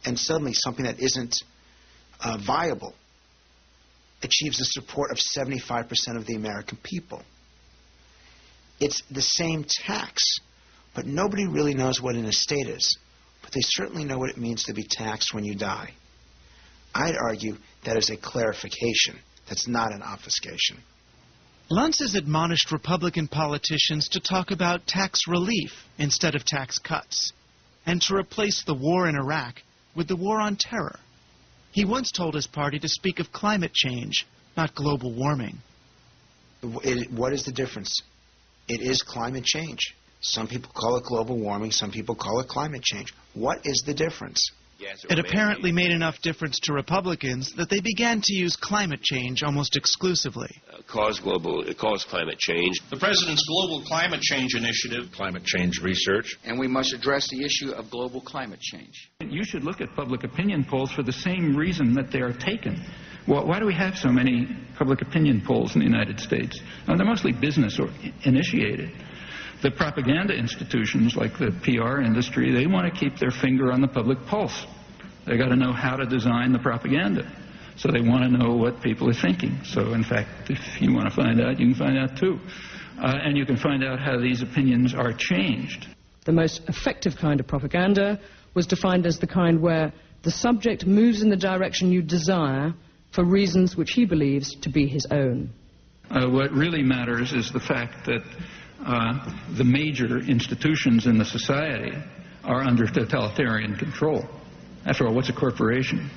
And suddenly something that isn't viable achieves the support of 75% of the American people. It's the same tax, but nobody really knows what an estate is. But they certainly know what it means to be taxed when you die. I'd argue that is a clarification. That's not an obfuscation. Luntz has admonished Republican politicians to talk about tax relief instead of tax cuts, and to replace the war in Iraq with the war on terror. He once told his party to speak of climate change, not global warming. What is the difference? It is climate change. Some people call it global warming. Some people call it climate change. What is the difference? It apparently made enough difference to Republicans that they began to use climate change almost exclusively. Cause climate change. The President's Global Climate Change Initiative. Climate change research. And we must address the issue of global climate change. You should look at public opinion polls for the same reason that they are taken. Well, why do we have so many public opinion polls in the United States? They're mostly business or initiated. The propaganda institutions, like the PR industry, they want to keep their finger on the public pulse. They got to know how to design the propaganda. So they want to know what people are thinking. So, in fact, if you want to find out, you can find out too. And you can find out how these opinions are changed. The most effective kind of propaganda was defined as the kind where the subject moves in the direction you desire for reasons which he believes to be his own. What really matters is the fact that the major institutions in the society are under totalitarian control. After all, what's a corporation?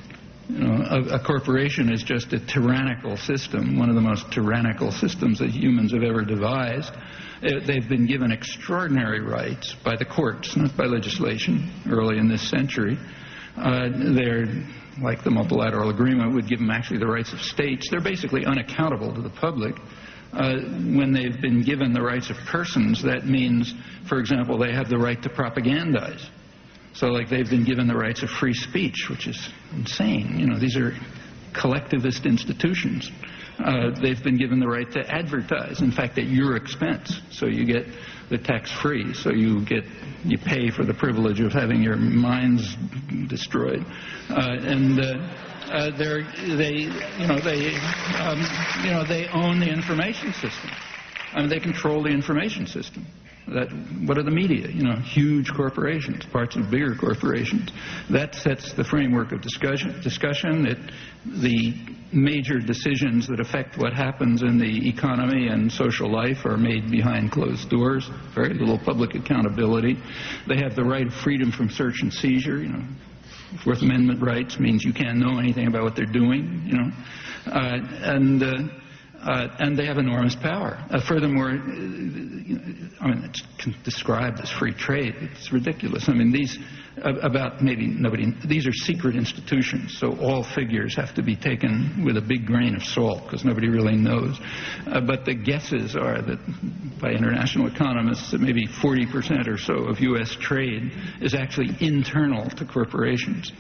You know, a corporation is just a tyrannical system, one of the most tyrannical systems that humans have ever devised. They've been given extraordinary rights by the courts, not by legislation, early in this century. They're, like the multilateral agreement, would give them actually the rights of states. They're basically unaccountable to the public. When they've been given the rights of persons, that means, for example, they have the right to propagandize. So, like, they've been given the rights of free speech, which is insane. You know, these are collectivist institutions. they've been given the right to advertise, in fact, at your expense. So you get the tax-free. So you pay for the privilege of having your minds destroyed, they own the information system. I mean, they control the information system. What are the media? Huge corporations, parts of bigger corporations. That sets the framework of discussion. The major decisions that affect what happens in the economy and social life are made behind closed doors. Very little public accountability. They have the right of freedom from search and seizure. Fourth Amendment rights means you can't know anything about what they're doing. And they have enormous power. Furthermore, it's described as free trade. It's ridiculous. I mean, these are secret institutions, so all figures have to be taken with a big grain of salt because nobody really knows. But the guesses are that by international economists that maybe 40% or so of U.S. trade is actually internal to corporations,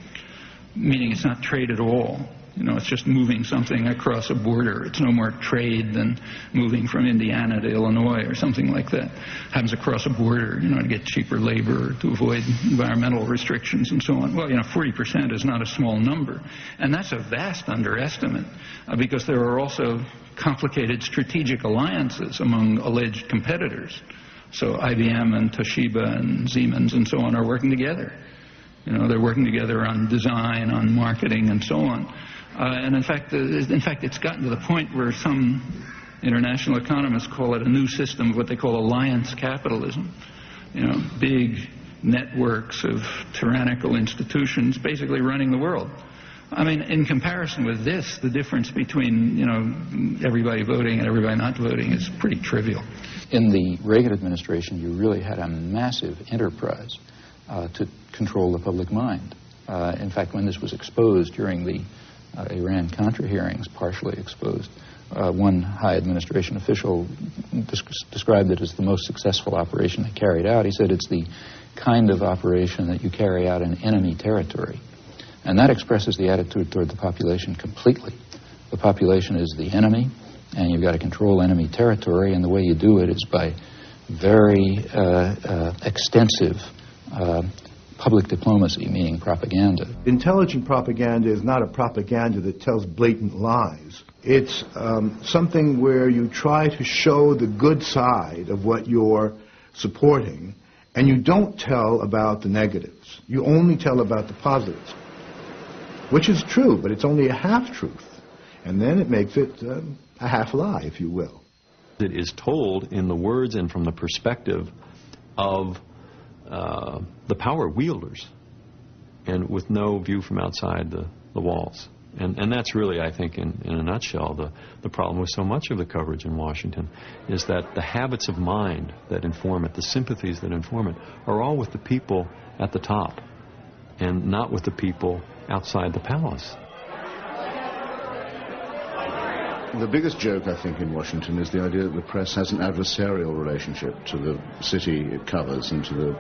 meaning it's not trade at all. It's just moving something across a border. It's no more trade than moving from Indiana to Illinois or something like that. Happens across a border, to get cheaper labor, to avoid environmental restrictions and so on. Well, 40% is not a small number. And that's a vast underestimate because there are also complicated strategic alliances among alleged competitors. So IBM and Toshiba and Siemens and so on are working together. They're working together on design, on marketing, and so on. And in fact, it's gotten to the point where some international economists call it a new system of what they call alliance capitalism. Big networks of tyrannical institutions basically running the world. I mean, in comparison with this, the difference between, everybody voting and everybody not voting is pretty trivial. In the Reagan administration, you really had a massive enterprise to control the public mind. In fact, when this was exposed during the Iran-Contra hearings, partially exposed, one high administration official described it as the most successful operation they carried out. He said it's the kind of operation that you carry out in enemy territory. And that expresses the attitude toward the population completely. The population is the enemy, and you've got to control enemy territory, and the way you do it is by very extensive public diplomacy, meaning propaganda. Intelligent propaganda is not a propaganda that tells blatant lies. It's something where you try to show the good side of what you're supporting, and you don't tell about the negatives. You only tell about the positives, which is true, but it's only a half-truth. And then it makes it a half-lie, if you will. It is told in the words and from the perspective of the power wielders, and with no view from outside the walls. And that's really, I think, in a nutshell, the problem with so much of the coverage in Washington, is that the habits of mind that inform it, the sympathies that inform it, are all with the people at the top, and not with the people outside the palace. The biggest joke, I think, in Washington is the idea that the press has an adversarial relationship to the city it covers and to the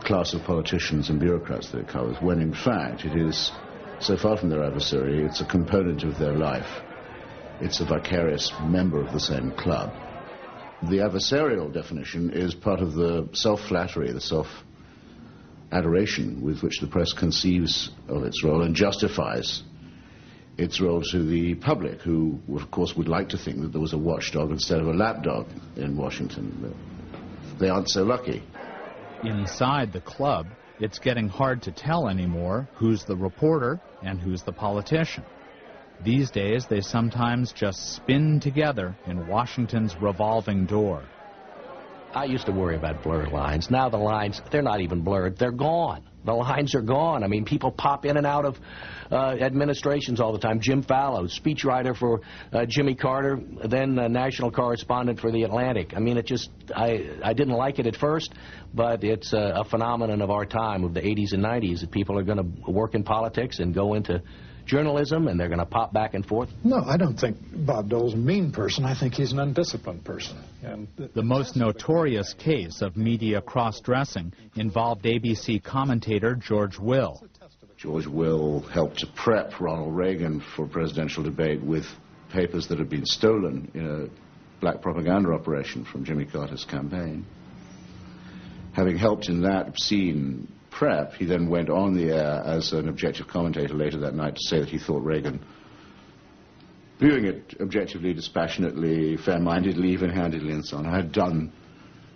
class of politicians and bureaucrats that it covers, when in fact it is so far from their adversary, it's a component of their life. It's a vicarious member of the same club. The adversarial definition is part of the self-flattery, the self-adoration with which the press conceives of its role and justifies its role to the public, who, of course, would like to think that there was a watchdog instead of a lapdog in Washington. They aren't so lucky. Inside the club, it's getting hard to tell anymore who's the reporter and who's the politician. These days, they sometimes just spin together in Washington's revolving door. I used to worry about blurred lines. Now the lines, they're not even blurred. They're gone. The lines are gone. I mean, people pop in and out of administrations all the time. Jim Fallow, speechwriter for Jimmy Carter, then national correspondent for The Atlantic. I mean, I didn't like it at first, but it's a phenomenon of our time, of the 80s and 90s, that people are going to work in politics and go into journalism, and they're going to pop back and forth. No, I don't think Bob Dole's a mean person. I think he's an undisciplined person. And the most notorious case of media cross-dressing involved ABC commentator George Will. George Will helped to prep Ronald Reagan for presidential debate with papers that had been stolen in a black propaganda operation from Jimmy Carter's campaign. Having helped in that obscene prep, he then went on the air as an objective commentator later that night to say that he thought Reagan, viewing it objectively, dispassionately, fair-mindedly, even-handedly, and so on, had done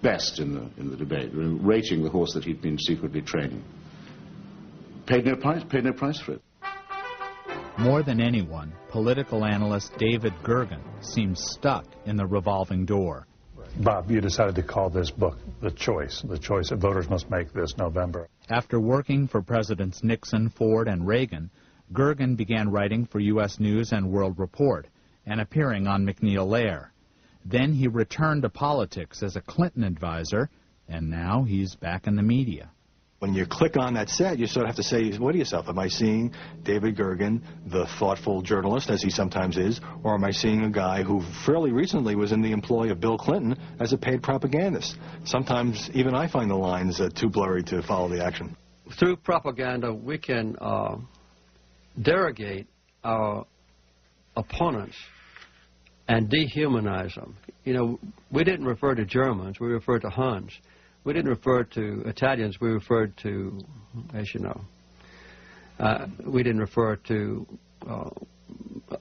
best in the debate, rating the horse that he'd been secretly training. Paid no price for it. More than anyone, political analyst David Gergen seems stuck in the revolving door. Bob, you decided to call this book The Choice that voters must make this November. After working for Presidents Nixon, Ford, and Reagan, Gergen began writing for U.S. News and World Report and appearing on McNeil Lehrer. Then he returned to politics as a Clinton advisor, and now he's back in the media. When you click on that set, you sort of have to say, what to yourself? Am I seeing David Gergen, the thoughtful journalist, as he sometimes is, or am I seeing a guy who fairly recently was in the employ of Bill Clinton as a paid propagandist? Sometimes even I find the lines too blurry to follow the action. Through propaganda, we can derogate our opponents and dehumanize them. You know, we didn't refer to Germans, we referred to Huns. We didn't refer to Italians, we referred to, as you know, we didn't refer to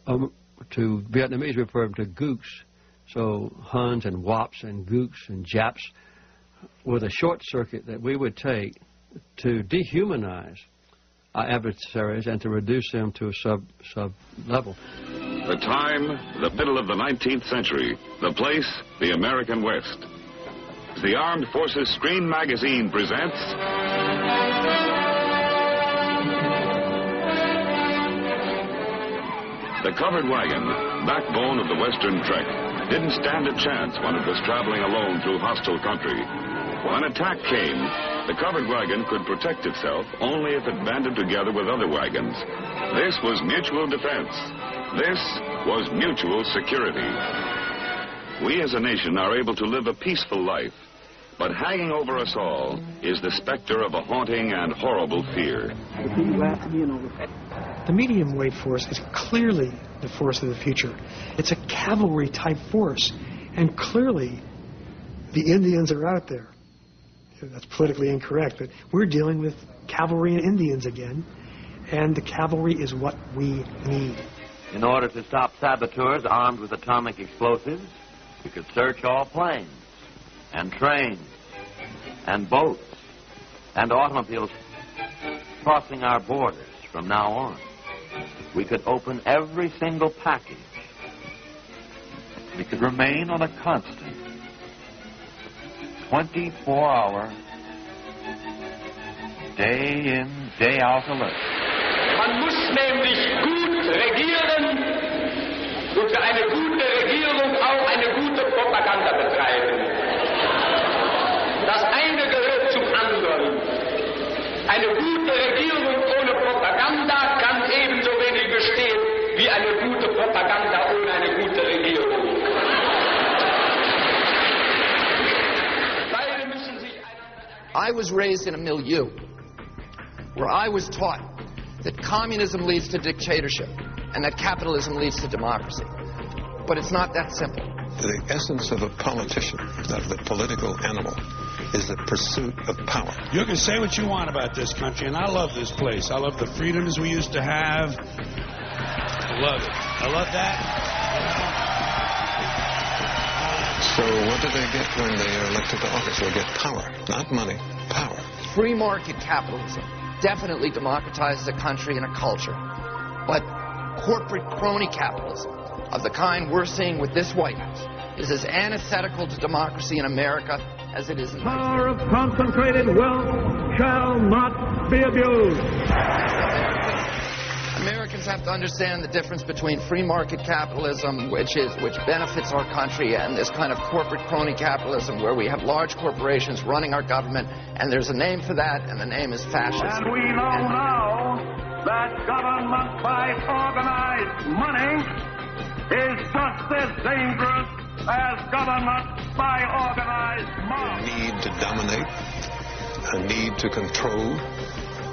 Vietnamese, we referred to Gooks. So Huns and Wops and Gooks and Japs were the short circuit that we would take to dehumanize our adversaries and to reduce them to a sub level. The time, the middle of the 19th century. The place, the American West. The Armed Forces Screen Magazine presents the covered wagon, backbone of the Western trek, didn't stand a chance when it was traveling alone through hostile country. When attack came, the covered wagon could protect itself only if it banded together with other wagons. This was mutual defense. This was mutual security. We as a nation are able to live a peaceful life, but hanging over us all is the specter of a haunting and horrible fear. The medium-weight force is clearly the force of the future. It's a cavalry-type force, and clearly the Indians are out there. That's politically incorrect, but we're dealing with cavalry and Indians again, and the cavalry is what we need. In order to stop saboteurs armed with atomic explosives, we could search all planes and trains and boats and automobiles crossing our borders from now on. We could open every single package. We could remain on a constant 24-hour, day in, day out alert. Man muss nämlich gut regieren und für eine gute Regierung auch eine gute Propaganda betreiben. Das eine gehört zum anderen. Eine gute Regierung ohne Propaganda kann ebenso wenig bestehen wie eine gute Propaganda ohne eine gute Regierung. I was raised in a milieu where I was taught that communism leads to dictatorship and that capitalism leads to democracy. But it's not that simple. The essence of a politician, of the political animal, is the pursuit of power. You can say what you want about this country, and I love this place. I love the freedoms we used to have. I love it. I love that. So what do they get when they are elected to office? They get power, not money, power. Free market capitalism definitely democratizes a country and a culture. But corporate crony capitalism of the kind we're seeing with this White House is as antithetical to democracy in America as it is in Power of concentrated wealth shall not be abused. Americans have to understand the difference between free market capitalism, which benefits our country, and this kind of corporate crony capitalism where we have large corporations running our government, and there's a name for that, and the name is fascism. And we know now that government by organized money is just as dangerous as government by organized mob. A need to dominate, a need to control,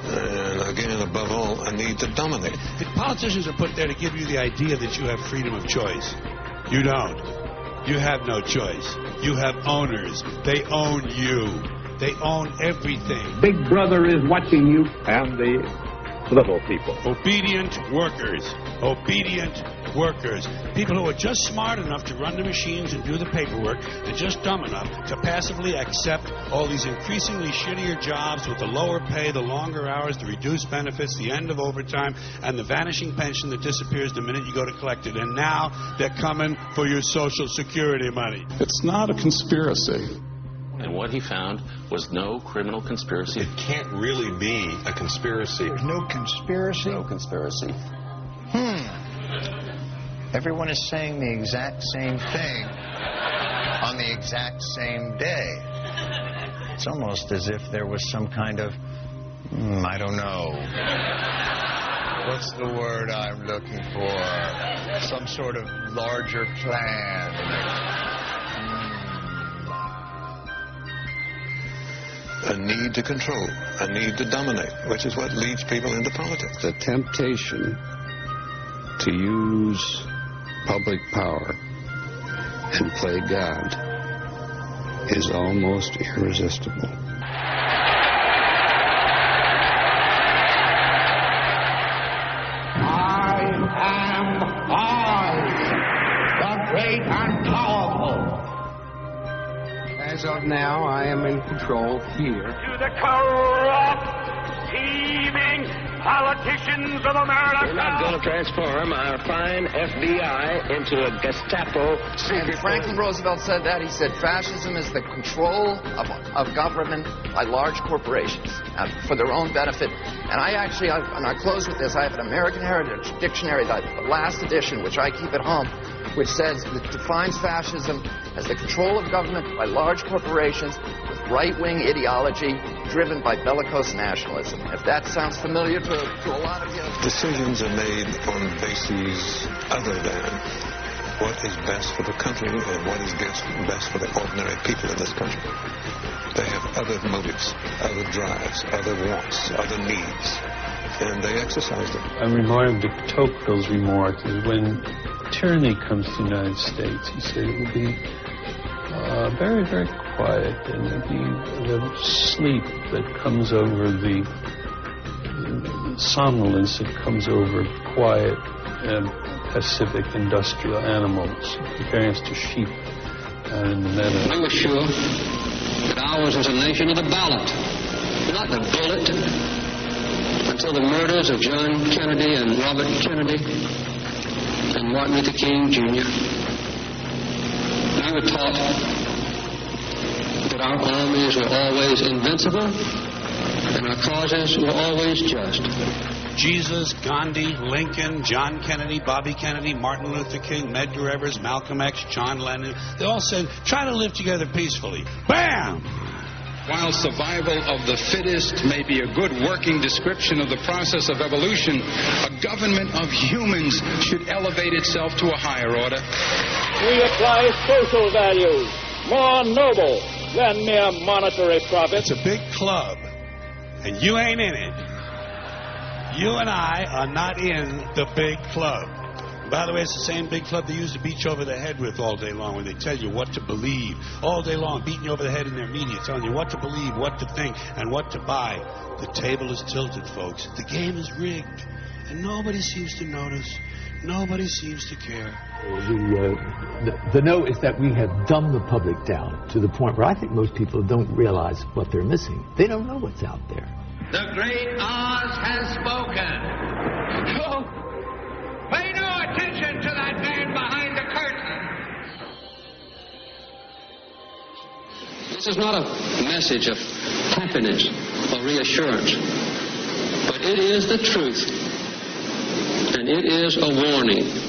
And again, above all, a need to dominate. The politicians are put there to give you the idea that you have freedom of choice. You don't. You have no choice. You have owners. They own you. They own everything. Big Brother is watching you and the little people. Obedient workers. Obedient workers. People who are just smart enough to run the machines and do the paperwork and just dumb enough to passively accept all these increasingly shittier jobs with the lower pay, the longer hours, the reduced benefits, the end of overtime, and the vanishing pension that disappears the minute you go to collect it. And now they're coming for your Social Security money. It's not a conspiracy. And what he found was no criminal conspiracy. It can't really be a conspiracy. There's no conspiracy? No conspiracy. Everyone is saying the exact same thing on the exact same day. It's almost as if there was some kind of, I don't know. What's the word I'm looking for? Some sort of larger plan. A need to control, a need to dominate, which is what leads people into politics. The temptation to use public power and play God is almost irresistible. I am the great and powerful. As of now, I am in control here. To the corrupt, thieving politicians of America. We're not going to transform our fine FBI into a Gestapo secret. And Franklin Roosevelt said that. He said fascism is the control of government by large corporations for their own benefit. And I close with this. I have an American Heritage Dictionary, the last edition, which I keep at home, which defines fascism as the control of government by large corporations with right-wing ideology driven by bellicose nationalism. If that sounds familiar to a lot of you. Decisions are made on bases other than what is best for the country and what is best for the ordinary people in this country. They have other motives, other drives, other wants, other needs, and they exercise them. I remind de Tocqueville's remark is when tyranny comes to the United States, he said it will be very, very quiet, and it'll be the sleep that comes over the somnolence that comes over quiet and pacific industrial animals, comparing us to sheep in the meadow. I was sure that ours was a nation of the ballot, not the bullet, until the murders of John Kennedy and Robert Kennedy and Martin Luther King, Jr. We were taught that our armies were always invincible and our causes were always just. Jesus, Gandhi, Lincoln, John Kennedy, Bobby Kennedy, Martin Luther King, Medgar Evers, Malcolm X, John Lennon, they all said, try to live together peacefully. Bam! While survival of the fittest may be a good working description of the process of evolution, a government of humans should elevate itself to a higher order. We apply social values, more noble than mere monetary profit. It's a big club, and you ain't in it. You and I are not in the big club. By the way, it's the same big club they used to beat you over the head with all day long when they tell you what to believe. All day long, beating you over the head in their media, telling you what to believe, what to think, and what to buy. The table is tilted, folks. The game is rigged. And nobody seems to notice. Nobody seems to care. The note is that we have dumbed the public down to the point where I think most people don't realize what they're missing. They don't know what's out there. The great Oz has spoken. Oh, pay no attention to that man behind the curtain. This is not a message of happiness or reassurance, but it is the truth, and it is a warning.